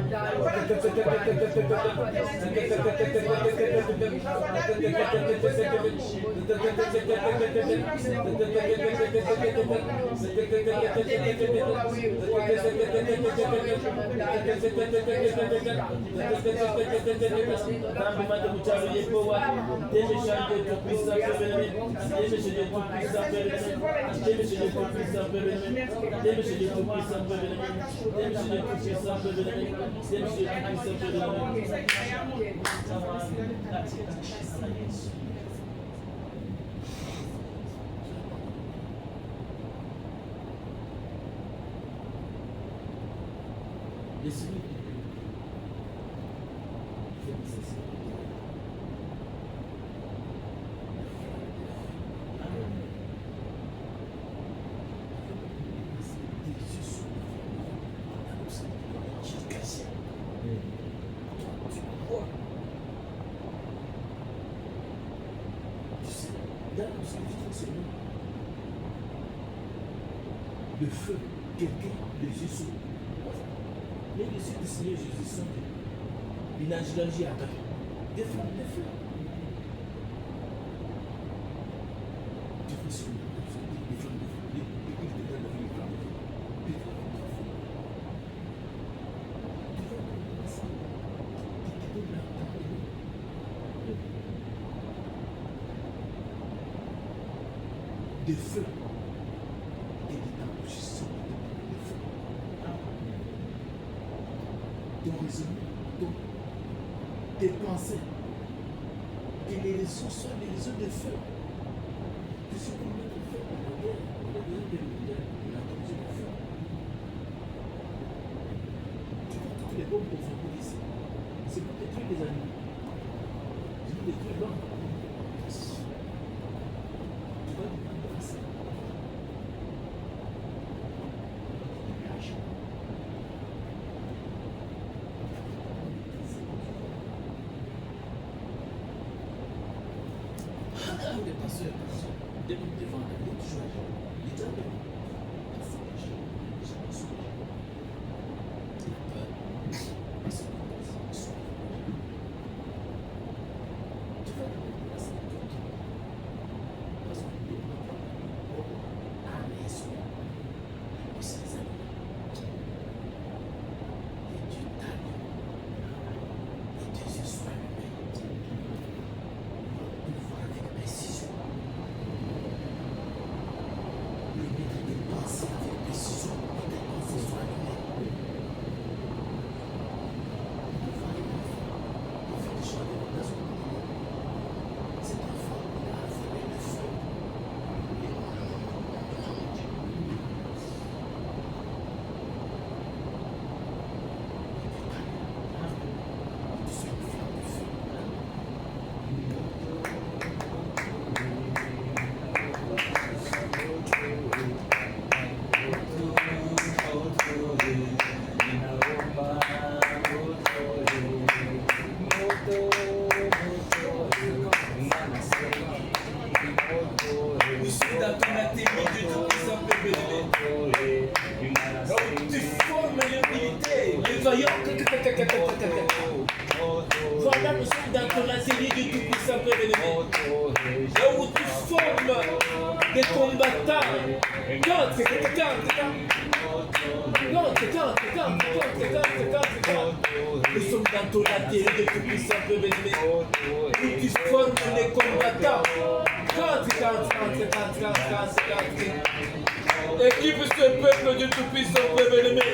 Le feu, quelqu'un, les yeux sont. Les yeux du Seigneur Jésus sont. Il a agi à terre. Des flammes, des feux. Des flammes, des flammes, des flammes, des feux. Ton raisonnement, tes pensées, que les réseaux soient des réseaux de feu. Que ce qu'on met de feu dans la guerre, on a besoin de lumière, on a besoin de feu. Tu vois toutes les bombes qu'on fabrique ici, c'est pour détruire les animaux. C'est pour détruire l'homme. Tu vas demander à ça. Devant la joie, Voilà, nous sommes dans ton atelier du Tout-Puissant, Père bien-aimé. Là où tu formes des combattants. Nous sommes dans ton atelier du Tout-Puissant, Père bien-aimé. Où tu formes les combattants. Équipe ce peuple du Tout-Puissant, Père bien-aimé.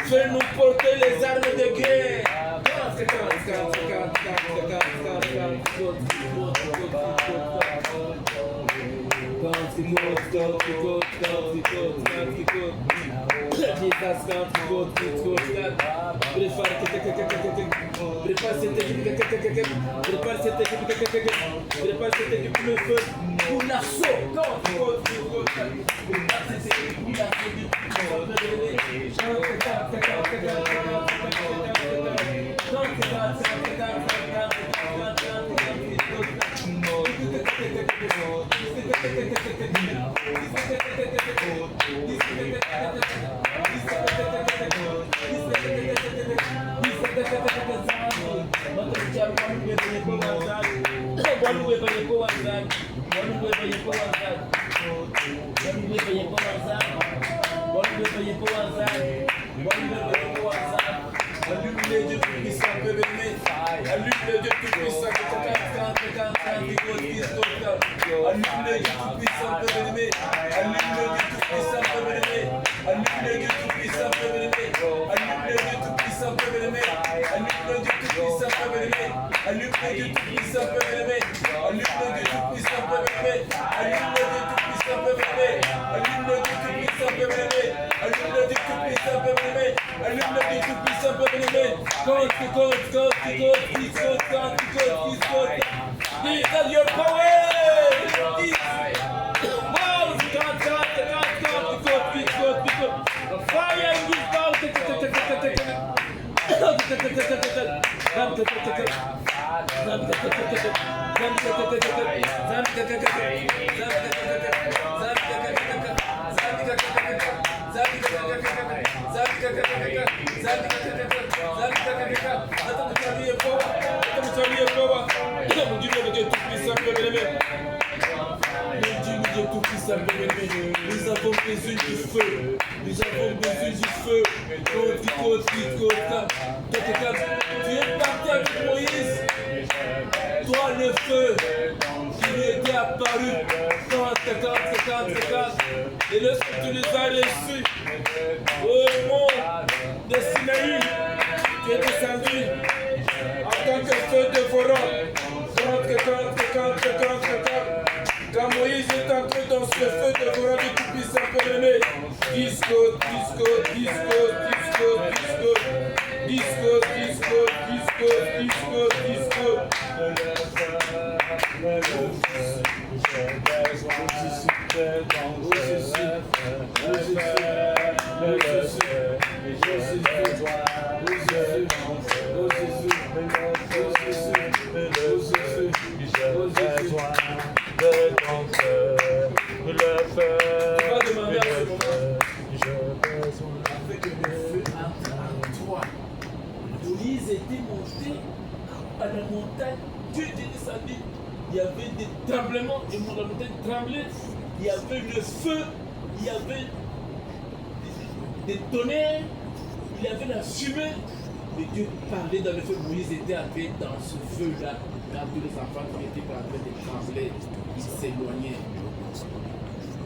Fais-nous porter les armes de guerre. Prépare cette équipe le feu pour l'assaut. Allume les dieux tout-puissants, Père bien-aimé. Allume les dieux tout-puissants. Allume les dieux tout-puissants, Père bien-aimé. Allume les dieux tout-puissants, Père bien-aimé. Allume les dieux tout-puissants, Père bien-aimé. Allume les dieux tout-puissants, Père bien-aimé. Allume les dieux tout-puissants, Père bien-aimé. Allume les dieux tout-puissants, Père bien-aimé. Allume les dieux tout-puissants, Père bien-aimé. Allume les dieux tout-puissants, Père bien-aimé. Allume les dieux tout-puissants, Père bien-aimé. Allume les dieux tout-puissants, Père bien-aimé. Allume les dieux tout-puissants, Père bien-aimé. These are your power. Wow, fire in this nous avons besoin du feu. Nous avons besoin du feu. Tu es parti avec Moïse. Toi le feu qui lui était apparu. Et lorsque tu les as reçus au mont de Sinaï, tu es descendu en tant que feu dévorant. Quand Moïse est entré dans ce feu dévorant du Tout-Puissant, Père bien-aimé, disco. Moïse était monté à la montagne, Dieu était descendu. Il y avait des tremblements, et la montagne tremblait. Il y avait le feu, il y avait des tonnerres, il y avait la fumée. Et Dieu parlait dans le feu. Moïse était entré dans ce feu-là. Quand tous les enfants qui étaient en train de trembler, ils s'éloignaient.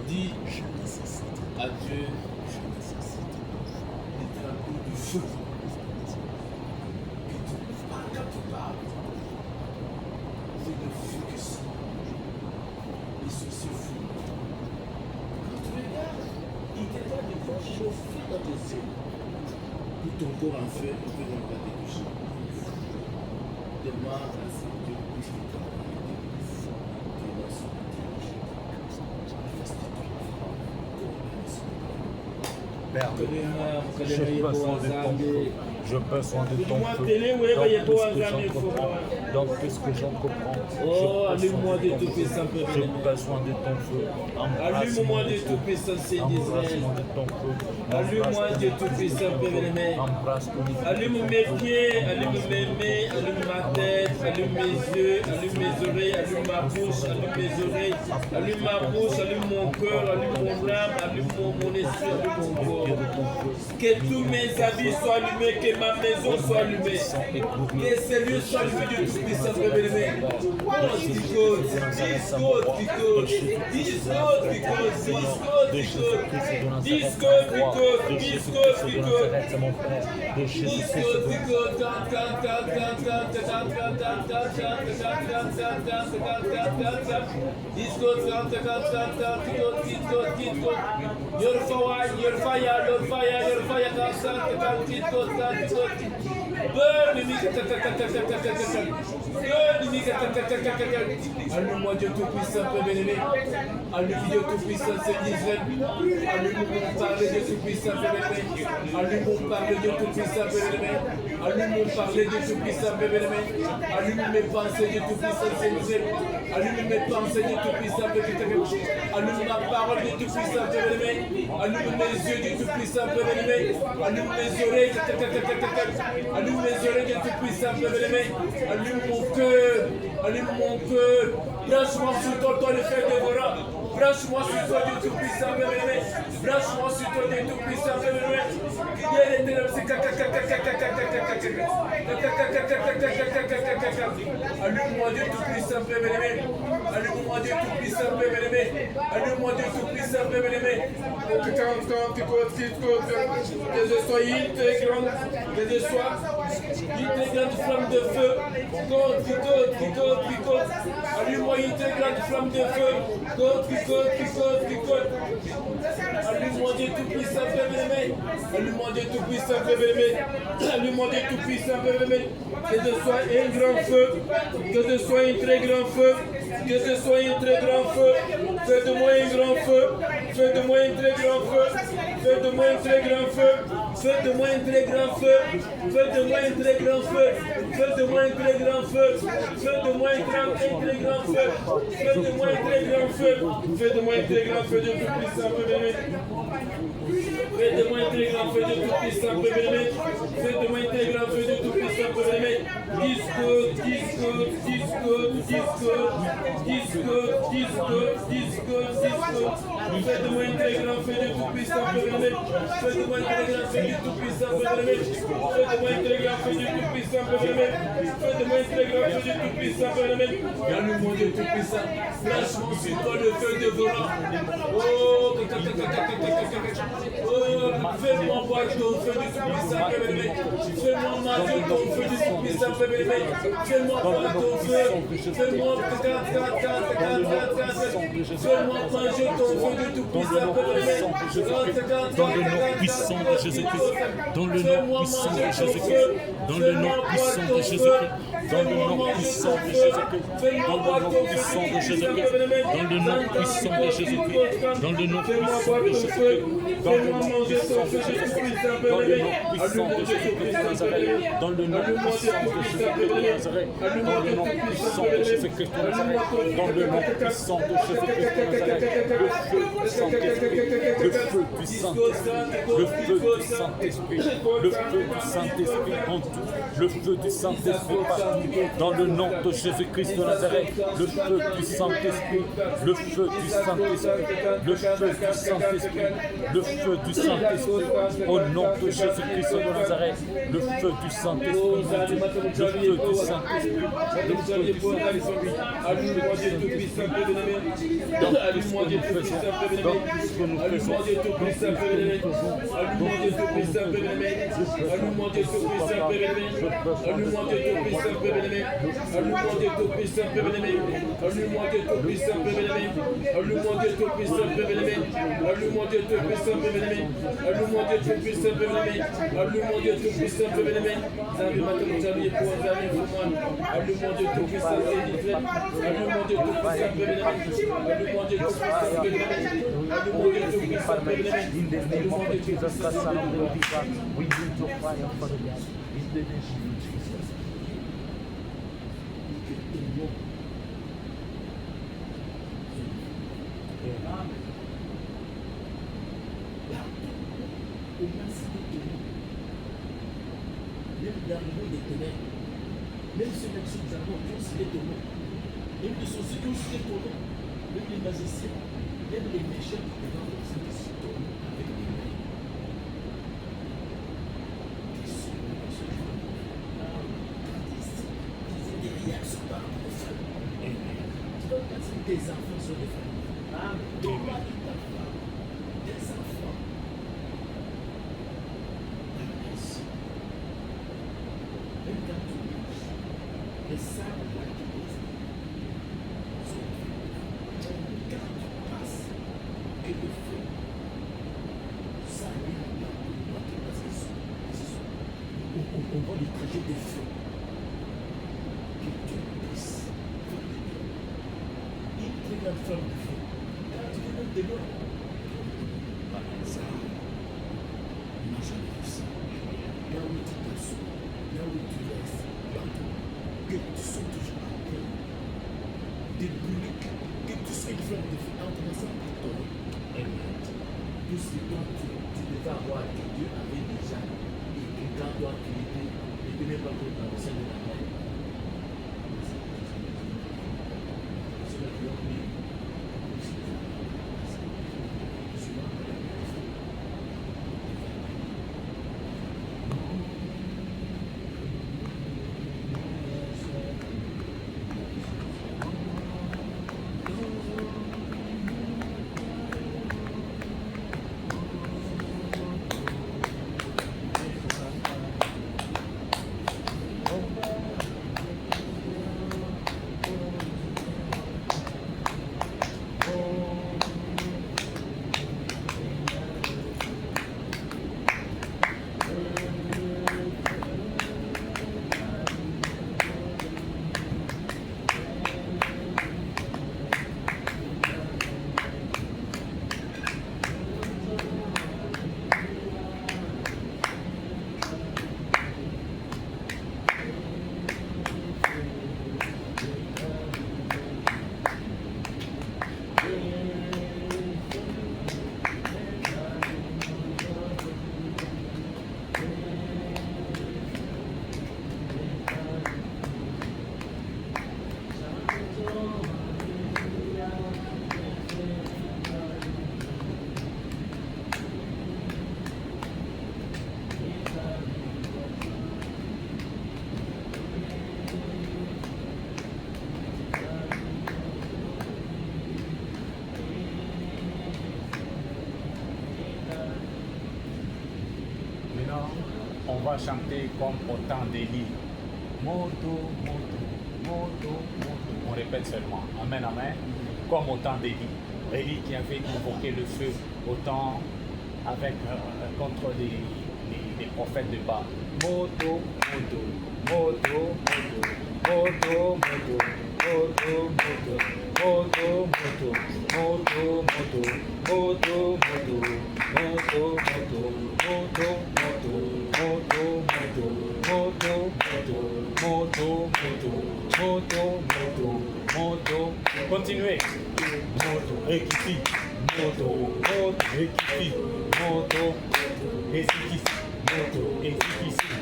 Dis à Dieu des drapeaux du feu. Quand tu parles, c'est le feu que c'est. Et ceci fou. Quand tu regardes, il te va de voir chauffer dans tes yeux. Tout ton corps en feu, il peut ne pas te toucher. Demande à ce Dieu puisse te travailler. Que dans son Père, je passe en J'ai besoin de ton Dis-moi, feu. télé, ouais, Dans bah, y a tout pas ce un que jamais j'entreprends. Dans tout ce que j'entreprends. Oh, allume-moi de tout puissant, Père J'ai bien-aimé. besoin de ton feu. Allume-moi de tout puissant, Seigneur d'Israël. Embrasse-moi de ton feu. Allume-moi de tout puissant, Père bien-aimé. Embrasse Allume mes pieds, allume mes mains, allume ma tête, allume mes yeux, allume mes oreilles, allume ma bouche, allume mes oreilles, allume ma bouche, allume mon cœur, allume mon âme, allume mon esprit, allume mon corps. Que tous mes habits soient allumés, que ma maison soit allumée, que ces lieux soient allumés de tout puissant, Père bien-aimé. Oh, Dicote, Dicote, Dicote, Dicote, Dicote, Dicote, Dicote, Dicote, Dicote, Dicote. C'est mon frère. De Jésus-Christ de Nazareth. Allume-moi Dieu Tout-Puissant, Père bien-aimé. Allume Dieu Tout-Puissant, Seigneur d'Israël. Allume-moi parler Dieu Tout-Puissant, Père bien-aimé. Allume-moi parler Dieu Tout-Puissant, Père bien-aimé. Allume-moi parler Dieu Tout-Puissant, Père bien-aimé. Allume mes pensées Dieu Tout-Puissant, Seigneur d'Israël. Allume mes pensées Dieu Tout-Puissant, Père bien-aimé. Allume ma parole Dieu Tout-Puissant, Père bien-aimé. Allume mes yeux Dieu Tout-Puissant, Père bien-aimé. Allume mes oreilles, allume mes oreilles Dieu Tout-Puissant, Père bien-aimé. Allume mon cœur, allume mon cœur. Branche-moi sur toi, toi le fer dévorant. Branche-moi sur toi, Dieu Tout-Puissant, Père bien-aimé. Branche-moi sur toi, Dieu Tout-Puissant, Père bien-aimé. Il y a les ténèbres, c'est allume-moi Dieu Tout-Puissant, Père bien-aimé. Allume-moi Dieu Tout-Puissant, Père bien-aimé. Allume-moi Dieu Tout-Puissant, Père bien-aimé. Que je sois une très grande, que je sois une très grande flamme de feu. Allume-moi une très grande flamme de feu. Allume-moi Dieu Tout-Puissant, Père bien-aimé. Allume-moi Dieu Tout-Puissant, Père bien-aimé. Allume-moi Dieu Tout-Puissant, Père bien-aimé. Que je sois un grand feu. Que je sois un très grand feu. Que je sois un très grand feu. Fais de moi un grand feu. Fais de moi un très grand feu. Fais de moi un très grand feu. Fais de moi un très grand feu. Fais de moi un très grand feu. Fais de moi un très grand feu. Fais de moi un très grand feu. Fais de moi un très grand feu. Fais de moi un très grand feu de Tout-Puissant, Père bien-aimé. Fais de moi un très grand feu de Tout-Puissant, Père bien-aimé. Fais de moi un très grand feu de Tout-Puissant, Père bien-aimé. Disco. Fais de moi un très grand feu de Tout-Puissant, Père bien-aimé. Fais de moi un très grand feu de Tout-Puissant, Père bien-aimé. Fais de moi un très grand feu de Tout-Puissant, Père bien-aimé. Fais de moi un très grand feu de Tout-Puissant, Père bien-aimé. Allume-moi Dieu Tout-Puissant. Lâche-moi sur toi le feu de volant. Fais-moi boire ton feu du Tout-Puissant, Père bien-aimé. Fais-moi manger ton feu du Tout-Puissant, Père bien-aimé. Fais-moi boire ton feu. Fais-moi manger ton feu du Tout-Puissant, Père bien-aimé. Dans le nom puissant de Jésus-Christ. Dans le nom puissant de Jésus-Christ. Dans le nom puissant de Jésus-Christ. Dans le nom puissant de Jésus-Christ. Dans le nom puissant de Jésus-Christ. Dans le nom puissant de Jésus-Christ. Dans le nom puissant de Jésus-Christ. Dans le nom puissant de Jésus-Christ. Dans le nom puissant de Jésus-Christ de Nazareth. Dans le nom puissant de Jésus-Christ de Nazareth. Dans le nom puissant de Jésus-Christ de Nazareth. Dans le nom puissant de Jésus-Christ de Nazareth. Le feu du Saint-Esprit. Le feu du Saint-Esprit. Le feu du Saint-Esprit en tout. Le feu du Saint-Esprit partout. Dans le nom de Jésus-Christ de Nazareth. Le feu du Saint-Esprit. Le feu du Saint-Esprit. Le feu du Saint-Esprit. Le feu du Saint-Esprit. Au nom de Jésus-Christ de Nazareth. Le feu du Saint-Esprit. Le feu du Saint-Esprit. Le feu du Saint-Esprit. Allume-moi Dieu Tout-Puissant, Père bien-aimé. Allume-moi Dieu Tout-Puissant, Père bien-aimé. Allume-moi Dieu Tout-Puissant, Père bien-aimé. Allume-moi Dieu Tout-Puissant, Père bien-aimé. Allume-moi Dieu Tout-Puissant, Père bien-aimé. Allume-moi Dieu Tout-Puissant, Père bien-aimé. Allume-moi Dieu Tout-Puissant, Père bien-aimé. Allume-moi Dieu Tout-Puissant, Père bien-aimé. Allume-moi Dieu Tout-Puissant, Père bien-aimé. Allume-moi Dieu Tout-Puissant, Père bien-aimé. Allume-moi Dieu Tout-Puissant, Père bien-aimé. Allume-moi Dieu Tout-Puissant, Père bien-aimé. Zami matam zami pour zami fuman. Allume-moi Dieu Tout-Puissant, Père bien-aimé. Allume-moi Dieu Tout-Puissant, Père bien-aimé. Allume-moi Dieu Tout-Puissant, Père bien-aimé. In the name of Jesus, the Son of the living God, we need your fire, Father God. In the name of Jesus. Même dans le monde des ténèbres, même ceux qui sont dans le monde, qui ont cité ton nom, même les sorciers qui ont cité ton nom, même les magiciens, même les méchants qui te vendent aussi qui citent ton nom avec les mains. Qui sont dans ce jour. Quand des réactions par rapport aux femmes. Tu dois penser que tes enfants sont des femmes. Ton mari, ta femme, tes enfants. Même quand tu marches, les sables là qui posent sont quand tu passes, que le feu s'allume là pour toi parce qu'on va lui traiter des feux. Que Dieu puisse faire des bien. Il très grande forme de feu. Quand tu viens de loin, ça, on n'a jamais vu ça. Là où tu t'assois, là où tu restes, partout, que tu sois toujours en paix, des brûlés, que tu sois une flamme de feu en commençant par ton nom. Amen. Tout ce dont tu devais avoir que Dieu avait déjà écrit quand toi tu étais, ne tenais pas compte dans le sein de la mère. C'est là que l'on dit. On va chanter comme au temps d'Élie. Moto, moto, moto, moto. On répète seulement. Amen, amen. Comme au temps d'Élie. Élie qui avait invoqué le feu au temps avec, contre les prophètes de Baal. Moto, moto, moto, moto, moto, moto, moto, moto, moto, moto, moto, moto, moto, moto, moto, moto, moto. Continuez. Moto, équipe. Moto, équipe. Moto, efficace. Moto, efficace.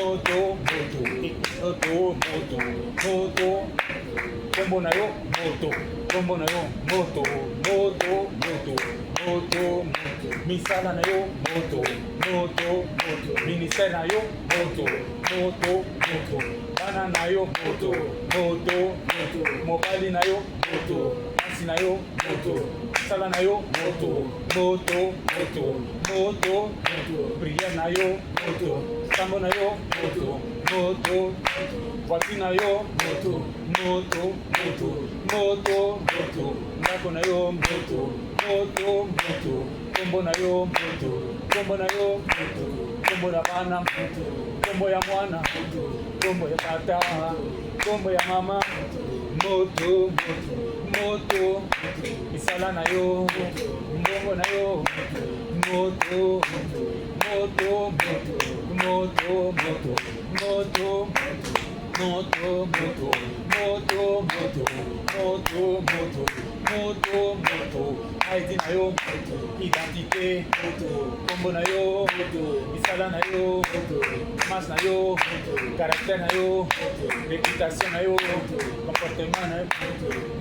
Moto, efficace. Moto, combo na yo, moto, misala na yo, moto, ministère na yo, moto, bana na yo, moto, mobali na yo, asi na yo, sala na yo, moto, prière na yo, sambo na yo, moto, voiture na yo, moto, ndako na yo, moto, kombo na yo, kombo na bana, kombo ya mwana, kombo ya tata, kombo ya mama, moto, moto, misala na yo, mbongo na yo, moto, moto, moto, moto, moto, moto, moto, moto, moto, moto, moto, moto, ID na yo, identité, kombo na yo, misala na yo, image na yo, caractère na yo, réputation na yo, comportement na yo,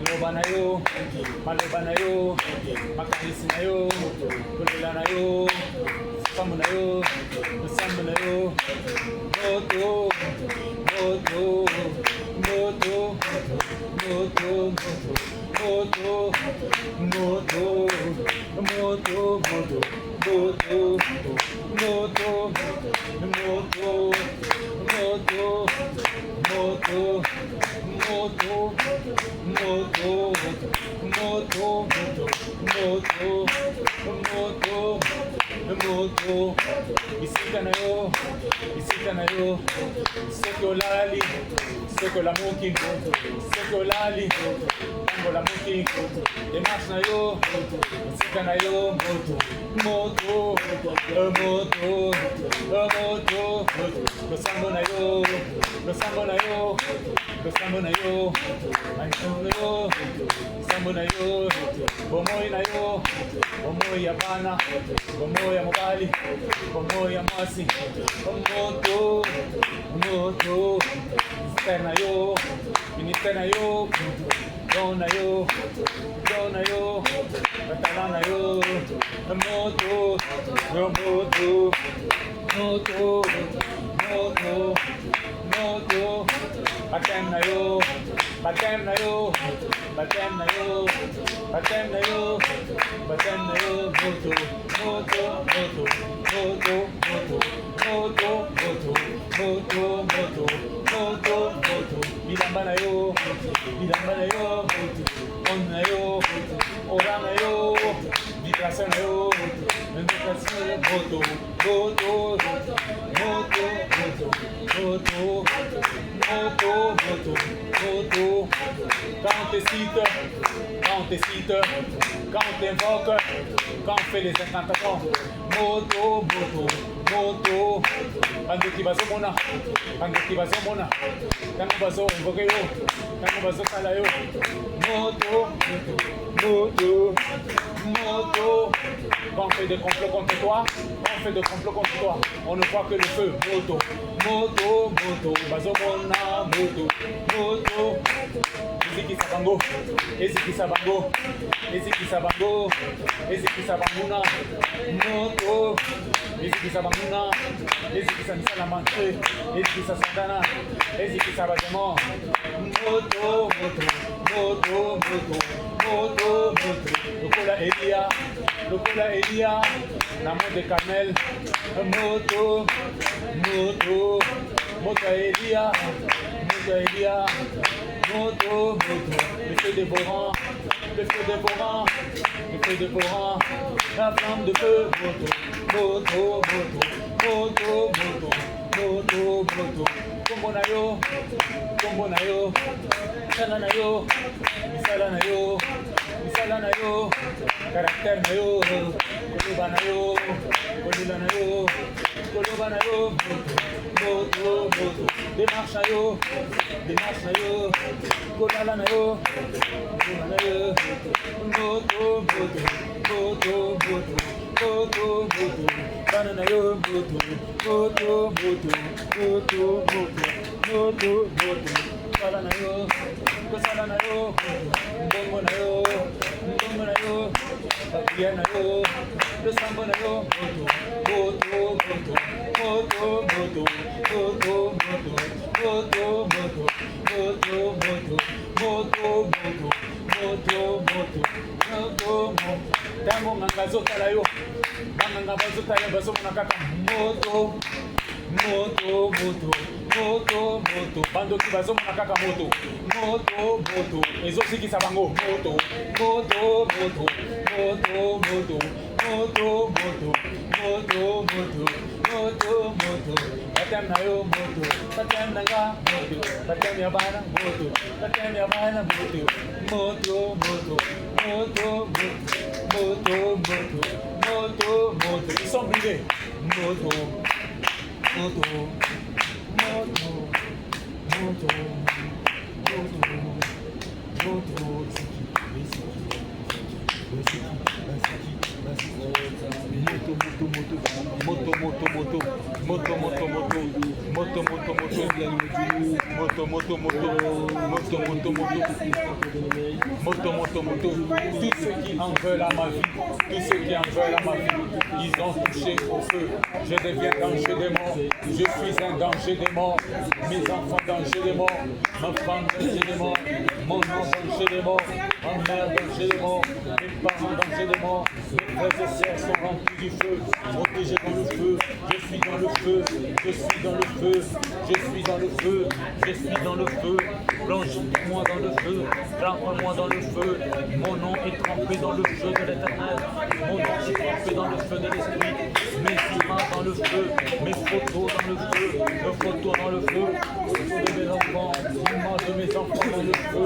loba na yo, maloba na yo, makanisi na yo, kolela na yo, sambo na yo, sambo na yo, moto, moto, moto, moto, moto, moto, moto, moto, moto, moto, moto, moto, moto, moto, moto, moto, moto, isika na yo, soko lali, soko la muki, soko lali, tango la muki, démarche na yo, isika na yo, moto, moto, moto, losambo na yo, losambo na yo, losambo na yo, losambo na yo, losambo na yo, bomoi na yo, bomoi ya bana, bomoi ya mobali, bomoi ya mwasi, moto, moto, ministère na yo, ministère na yo, don na yo, don na yo, talent na yo, moto, moto, moto, moto, moto, baptême na yo, baptême na yo, baptême na yo, baptême na yo, baptême na yo, moto, moto, moto, moto, moto, moto, moto, moto, moto, moto, moto, bilamba na yo, bilamba na yo, on na yo, ora na yo, vibration na yo, vibration, moto, moto, moto, moto, moto, moto, moto, moto, quand on te cite, quand on te cite, quand on t'invoque, quand on fait les incantations, moto, moto, moto, banduki bazomona, banduki bazomona, tango bazo invoque yo, tango bazo sala yo, moto, moto, moto, quand on fait des complots contre toi, quand on fait des complots contre toi, on ne voit que le feu, moto, moto, moto, bazomona, moto, moto, ezikisa bango, ezikisa bango, ezikisa bango, ezikisa banguna, moto, ezikisa banguna, ezikisa misala manche, ezikisa satana, ezikisa bademo, moto, moto, moto, moto, moto, moto, lokola Elia, na mont de Carmel, moto, moto, moto Elia, moto Elia, moto, moto, le feu dévorant, le feu dévorant, le feu dévorant, la flamme de feu, moto, moto, moto, moto, moto, moto, moto, kombo na yo, kombo na yo, misala na yo, misala na yo, misala na yo, caractère na yo, koloba na yo, kolela na yo, koloba na yo, moto, moto, démarche na yo, démarche na yo, kolala na yo, kolala na yo, moto, moto, moto, moto, moto, moto, bana na yo, moto, moto, moto, moto, moto, moto, moto, kala na yo, kosala na yo, mbongo na yo, mbongo na yo, bakia na yo, losambo na yo, moto, moto, moto, moto, moto, moto, moto, moto, moto, moto, moto, moto, moto, moto, moto, moto, tango nganga zotala yo, banganga bazotala bazomona kaka moto, moto, moto, moto, moto, bandoki bazomona kaka moto, moto, moto, ezosikisa bango moto, moto, moto, moto, moto, moto, moto, moto, moto, moto, moto, Tatem na yo moto, tatem na ga moto, tatem ya bana moto, tatem ya bana moto, moto moto, moto moto, moto moto, moto. Ils sont brûlés. Moto, moto, moto, moto, moto, moto. Tous ceux qui en veulent à ma vie, tous ceux qui en veulent à ma vie, ils ont touché au feu. Je deviens danger des morts, je suis un danger des morts, mes enfants danger des morts, ma femme danger des morts, mon nom danger des morts, ma mère danger des morts, mes parents danger des morts, mes frères et sœurs sont remplis du feu, protégés dans le feu, je suis dans le feu, je suis dans le feu, je suis dans le feu, je suis dans le feu, plonge-moi dans le feu, trempe-moi dans le feu, mon nom est trempé dans le feu de l'éternel, mon nom est trempé dans le feu de l'esprit, mes images dans le feu, mes photos dans le feu, mes photos dans le feu, photos de mes enfants, images de mes enfants dans le feu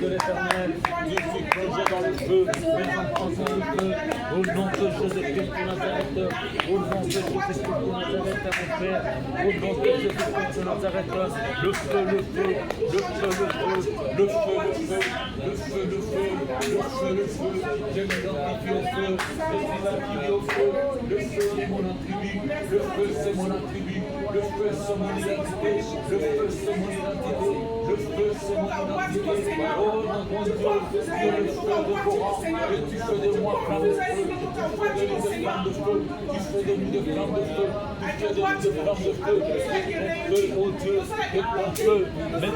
de l'éternel, je suis plongé dans le feu, mes enfants dans le feu, au nom de Jésus-Christ de Nazareth, au nom de Jésus-Christ de Nazareth, mon Père, au nom de Jésus-Christ de Nazareth, le feu, le feu, le feu, le feu, le feu, le feu, le feu, le feu, le feu, le feu, je m'identifie au feu, je suis attribué au feu, le feu est mon attribut, le feu c'est mon attribut, le feu c'est mon identité, le feu c'est mon identité, le feu c'est mon identité, oh mon Dieu, que le feu de Coran, que tu fais de moi flamme de feu, tu fais de nous des flammes de feu, tu fais de nous des flammes de feu, tu fais de nous des flammes de feu, que ton feu, oh Dieu, que ton feu, let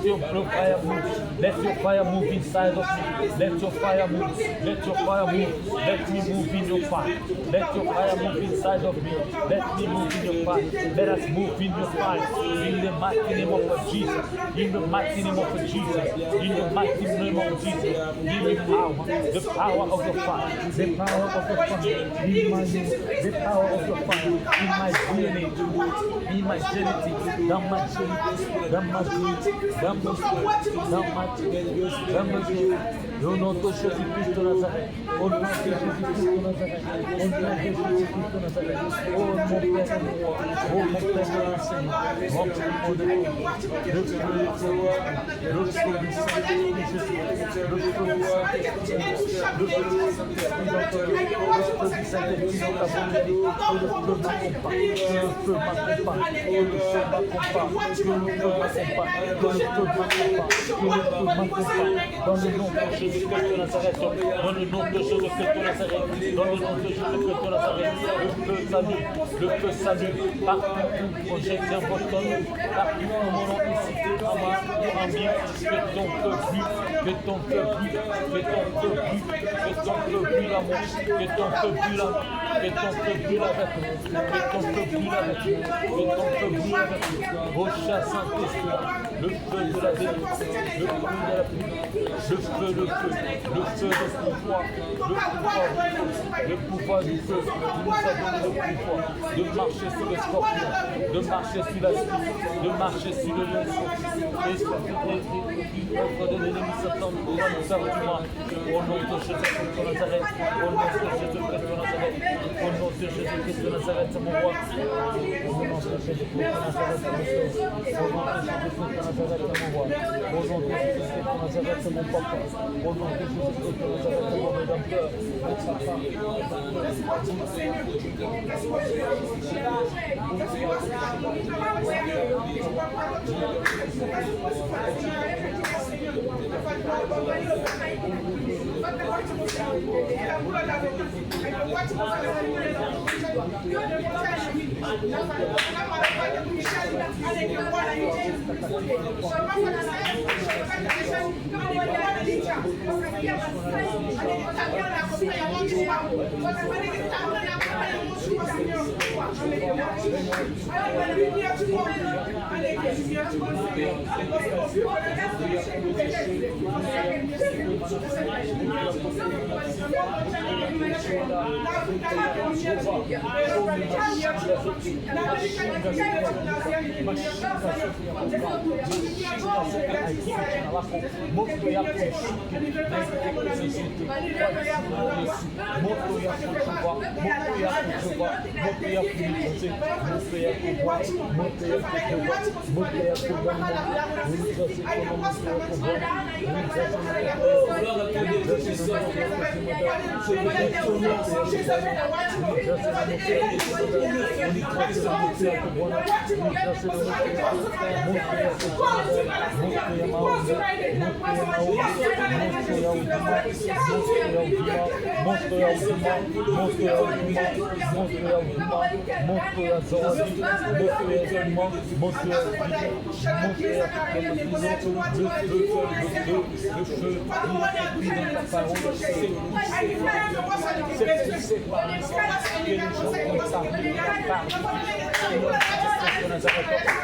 your fire move, let your fire move inside of me, let your fire move, let your fire move, let me move in your fire, let your fire move inside of me, let me move in your fire, let us move in your fire, in the mighty name of Jesus, in the mighty name of Jesus, in the mighty name of Jesus, give me power, the power of the fire, the power of the fire, in my name, the power of the fire, in my DNA, in my genetic, dans ma génétique, dans ma vie, dans ma vie, au nom de Jésus-Christ de Nazareth, au nom de Jésus-Christ de Nazareth, au nom de Jésus-Christ de Nazareth, oh mon Père, oh mon Père Seigneur, remplis-moi de le feu du Saint-Esprit, le feu du Saint-Esprit, le feu du Saint-Esprit, le feu du Saint-Esprit dans ta vie, le feu du Saint-Esprit dans ta volonté, que le feu m'accompagne, que le feu m'accompagne, que le feu m'accompagne, que le feu m'accompagne, que le feu m'accompagne, que le feu m'accompagne, dans le nom de Jésus-Christ de Nazareth, dans le nom de Jésus-Christ de Nazareth, dans le nom de Jésus-Christ de Nazareth, le feu salue, partout où j'exerce votre nom, partout où mon nom est cité, en bien, que ton feu brûle, que ton feu brûle, que ton feu brûle, que ton feu brûle l'amour, que ton feu brûle l'amour, que ton feu brûle avec nous, que ton feu brûle avec nous, que ton feu brûle avec nous, au chat Saint-Esprit, le feu de la délivrance, le feu de la pluie, le feu de pouvoir, le pouvoir du feu, nous avons le pouvoir de marcher sur le scorpion, de marcher sur la spie, de marcher sur le lion, et l'œuvre de l'ennemi Satan nous serve du mal. Au nom de Jésus-Christ de Nazareth, au nom de Jésus-Christ de Nazareth, au nom de Jésus-Christ de Nazareth, mon roi, au nom de Jésus-Christ de Nazareth, mon soeur, au nom de Jésus-Christ de Nazareth, mon roi, au nom de Jésus-Christ de Nazareth, mon papa, au nom de Jésus-Christ de Nazareth, mon rédempteur, mon papa.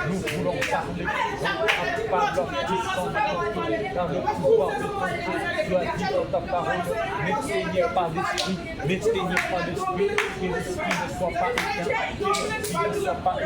Nous voulons parler par leur puissance, car le pouvoir de ton Dieu, tu as dit dans ta parole, n'éteignez pas l'esprit, que l'esprit ne soit pas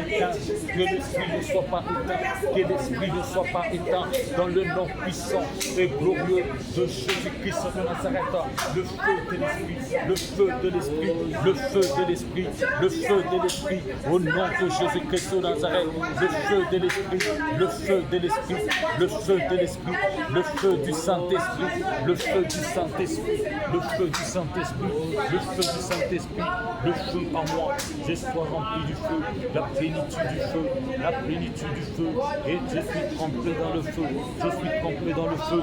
éteint, que l'esprit ne soit pas éteint, que l'esprit ne soit pas éteint, dans le nom puissant et glorieux de Jésus-Christ de Nazareth, le feu de l'esprit, le feu de l'esprit, le feu de l'esprit, le feu de l'esprit, au nom de Jésus-Christ de Nazareth, le feu de l'esprit, le feu de l'esprit, le feu de l'esprit, le feu du Saint-Esprit, le feu du Saint-Esprit, le feu du Saint-Esprit, le feu du Saint-Esprit, le feu en moi, je sois rempli du feu, la plénitude du feu, la plénitude du feu, et je suis trempé dans le feu, je suis trempé dans le feu.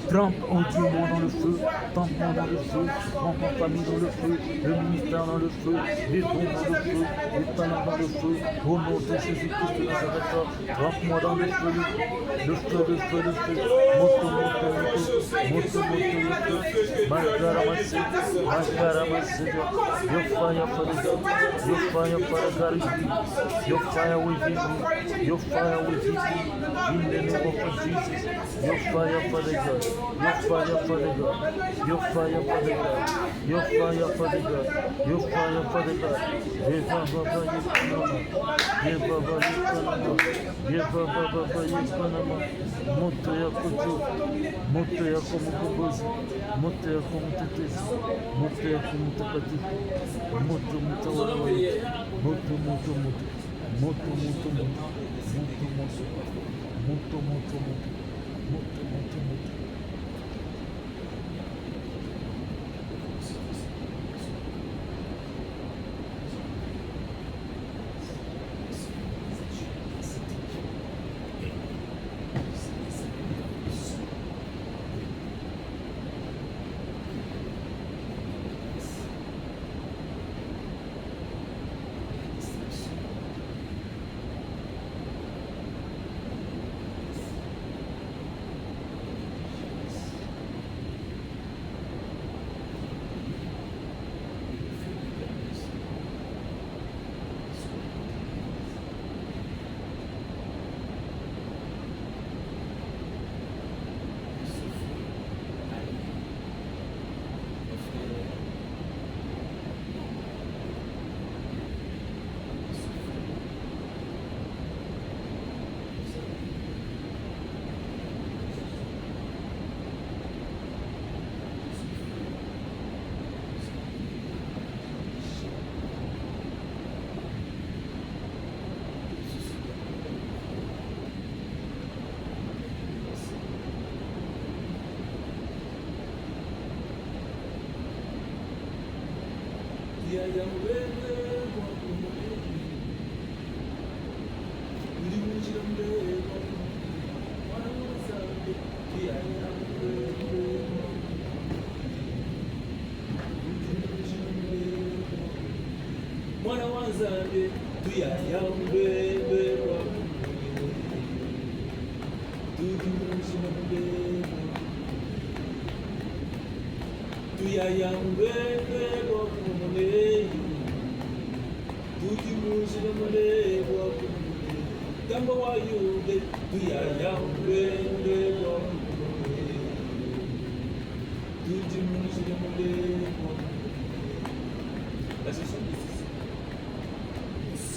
Trempe, oh Dieu, moi dans le feu, trempe-moi dans le feu, trempe ma famille dans le feu, le ministère dans le feu, les dons dans le feu, les talents dans le feu, au nom de Jésus-Christ de Nazareth, trempe-moi dans le feu, le feu, le feu, le feu, moto, Magaramasse, your fire for the God, your fire for the God, your fire within me, your fire within me, in the name of Jesus, your fire for the God, your fire for the God, your fire for the God, your fire for the God, your fire for the God, moto ya kutu, moto ya kumkombozi, moto ya kumtetezi, moto ya kumtakatifu, moto mtawala, moto moto moto, moto moto moto, moto moto, moto moto moto, moto moto moto.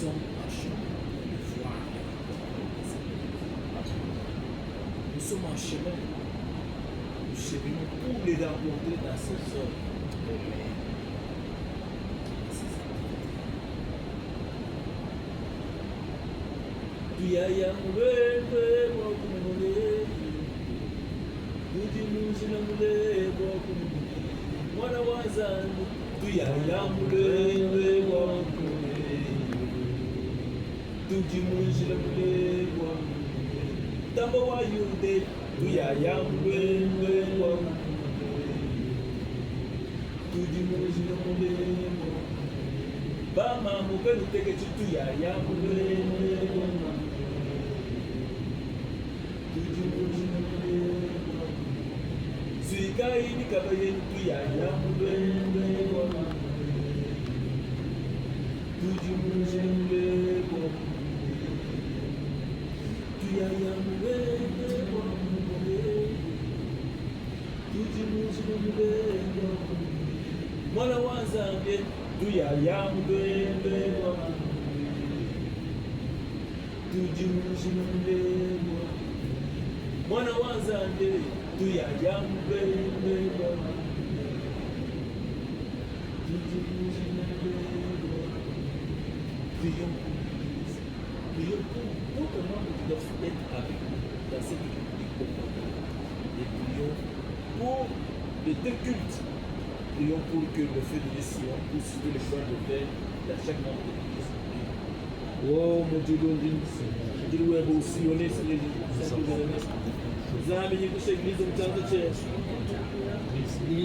sommes en chemin de voir. Nous sommes en chemin. Nous cheminons pour les rencontrer dans ces heures. Tuyaya mulebe wakumule, tujimushina mulebe wakumule, mwana wazangu. Tuyaya mulebe wakumule, tujimushina mulebe wakumule, tamba wa yude. Tuyaya mulebe wakumule, tujimushina mulebe wakumule, bama mupelu teke tuyaya mulebe wakumule. Suikaini kabayeni tuyaya mulebe wakumule, tujimushina mulebe wakumule, tuyaya mulebe wakumule, tujimushina mulebe wakumule, mwana wa Nzambe. Tuyaya mulebe wakumule, tujimushina mulebe wakumule, mwana wa Nzambe. Tuyaya mulebe wakumule, tujimushina mulebe wakumule. Prions pour d'autres membres qui doivent être avec nous dans cette république. Et prions pour les deux cultes. Prions pour que le feu de Sion puisse sur les points de terre dans chaque membre de l'Église. Oh mon Dieu, mon Dieu, Dieu est aussi honnête sur les saints. Zambi yikushye Église mu cyanzo cye.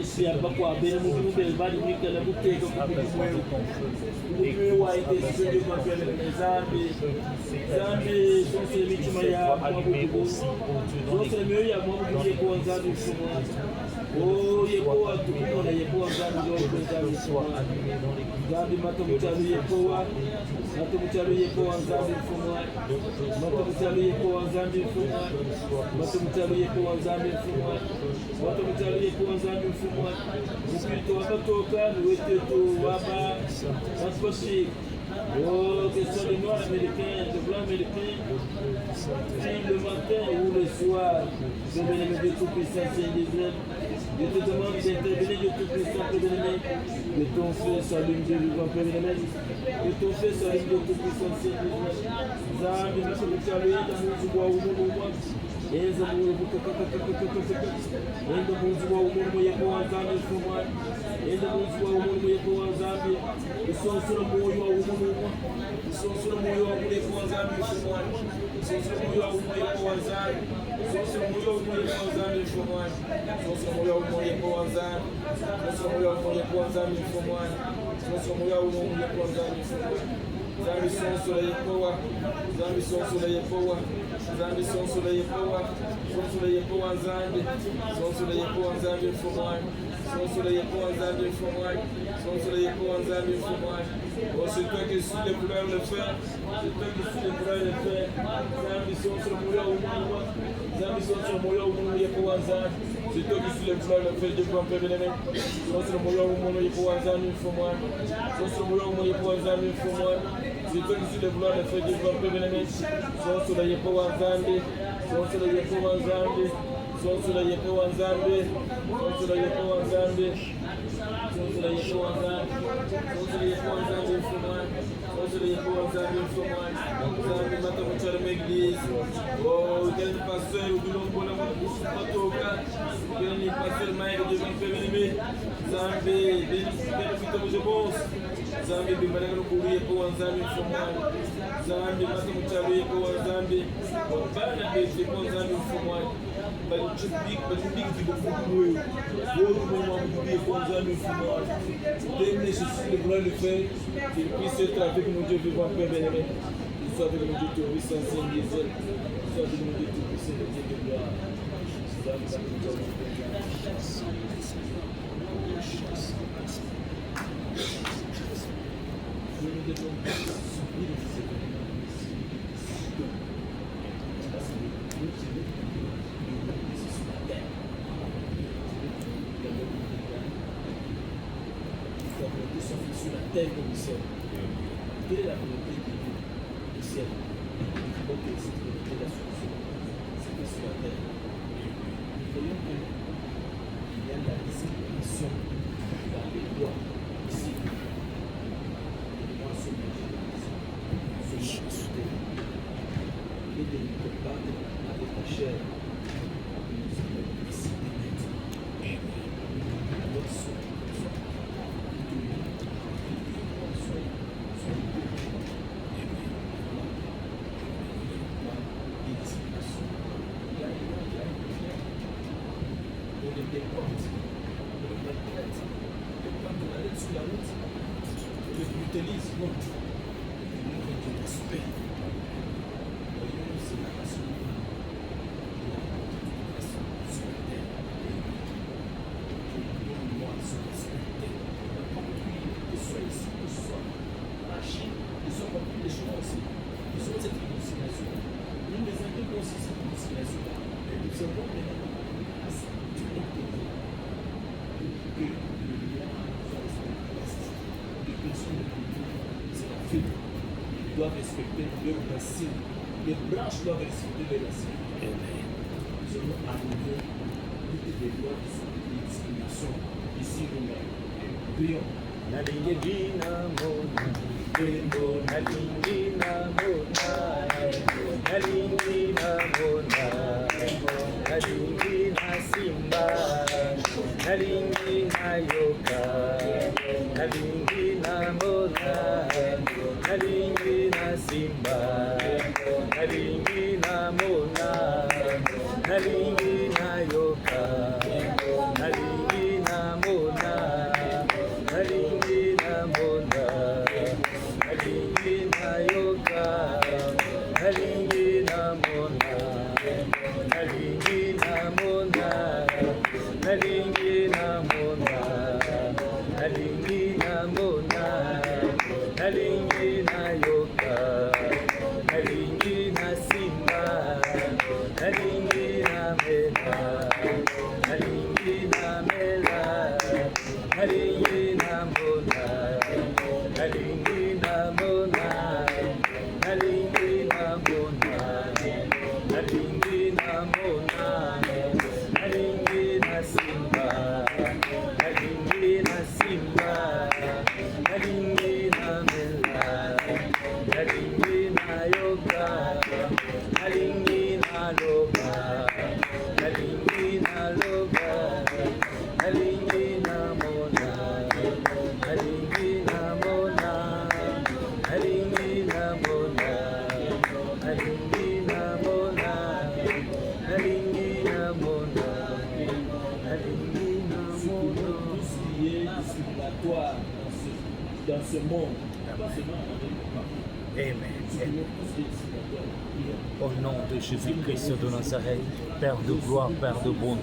Ici abakwa bene mu bimubere bari mwikala guteka ku mwewe. Umwe wa itese cyo kwapela Zambi. Zambi sose mitima ya mabugu. Sose miyo ya mabugu ye ko Zambi fumo. Oh ye ko atukona ye ko Zambi yo ko Zambi fumo. Zambi mato mutalo ye ko wa. Mato mutalo ye ko Zambi fumo. Mato mutalo ye ko Zambi fumo. Mato mutalo ye ko Zambi fumo. Mato mutalo ye ko Zambi fumo. Mupito wabatoka weteto waba. Transporté. Oh, que ce soit les noirs américains, les blancs américains, le matin ou le soir, je vais les mettre tout-puissant, Saint-Israël. Je te demande d'intervenir de tout-puissant, Père, que ton feu s'allume de vivant, Père, que ton feu s'allume de tout-puissant, Saint-Israël. Zambi, nous sommes allés dans le bois où nous sommes. Enza Mungu enda Mungu wa umungu yako wa Zambia fumwa enda Mungu wa umungu yako wa Zambia usonsura moyo wa umungu usonsura moyo wa umungu wa Zambia fumwa usonsura moyo wa umungu yako wa Zambia usonsura moyo wa umungu yako wa Zambia fumwa usonsura moyo wa umungu yako wa Zambia usonsura moyo wa umungu yako wa Zambia fumwa usonsura moyo wa umungu yako wa Zambia fumwa Zambi sonsura yekowa Zambi sonsura yekowa Zambi sonsura yekowa sonsura yekowa Zambi sonsura yekowa Zambi fumwa sonsura yekowa Zambi fumwa sonsura yekowa Zambi fumwa. Oh, c'est toi qui suis le pouvoir le faire, c'est toi qui suis le pouvoir le faire. Zambi sonsura moyo wa umungu Zambi sonsura moyo wa umungu yekowa Zambi c'est toi qui suis le pouvoir le faire. Dieu prend peuple aimé sonsura moyo wa umungu yekowa Zambi fumwa sonsura moyo wa umungu yekowa Zambi fumwa. C'est toi qui suis le vouloir de faire du bon peuple aimé. Son sur le Yehowa Nzambe, son sur le Yehowa Nzambe, son sur le Yehowa Nzambe, son sur le Yehowa Nzambe, son sur le Yehowa Nzambe, son sur le Yehowa Nzambe fumwa, son sur le Yehowa Nzambe fumwa. Nzambe matamucha de l'église. Oh, quel pasteur ou l'on pour la matoka, quel pasteur maïs de bon peuple aimé. Nzambe, bénéfice de bon. Zambi bimanagano kuri yekowa Nzambe fumwa Zambi matamucha yekowa Nzambe bana bete ko Nzambe fumwa bali chubik di bofuwe wotu mwa mbubi yekowa Nzambe fumwa. Dès je suis le vouloir le faire qu'il puisse être avec mon Dieu vivant Père béni qu'il soit avec mon Dieu tout puissant Saint Israël qu'il soit avec mon Dieu tout puissant le Dieu de gloire. Je nous demande de subir ces événements ici. Parce que nous, c'est nous ici sur la terre. La volonté soit sur la terre comme nous sommes. Quelle est la volonté de Dieu? ciel. Donc, cette vérité est la solution. C'est que sur la terre, nous voyons qu'il y a la discrimination dans les lois ici. Les lois sont mangées ici. Sont achetés. Et de ne pas battre avec la chair. Nous sommes ici maintenant. Alors, le brutalisme, non. Le respect. C'est la passion humaine. Sur la terre. Moi, se respecter. Que ce soit ici, que ce soit en Chine, que ce soit compris les chinois aussi. Nous sommes cette réconciliation. Nous les avons aussi cette réconciliation. Mais nous avons maintenant à ce que le lien soit respecté. Les personnes c'est la fille. Ils doivent respecter leurs racines. Les branches doivent respecter leurs racines. Nous allons arriver toutes les lois qui sont des discriminations ici nous-mêmes. Prions. Nalingina mona, nalingina mona, nalingina mona, nalingina simba, nalingina yoka, nalingina mona, nalingina simba, nalingina mona, nalingina yoka, nalingina mona. Nalingina mona, nalingina yoga, nalingina mona, nalingina mona, nalingina mona, nalingina mona, nalingina yoga, nalingina simba, nalingina mela, nalingina mela, nalingina mona, nalingina mona, nalingina mona, nalingina mona, nalingina simba, nalingina simba, nalingina mela, nalingina yoga, nalingina loba, nalingina loba, nalingina mona, nalingina mona, nalingina mona, nalingina mona, nalingina mona, nalingina mona. Tout ce qui est discriminatoire dans ce monde, pas seulement en Amérique, Amen. tout ce qui est discriminatoire. Au nom de Jésus-Christ de Nazareth, Père de gloire, Père de bonté.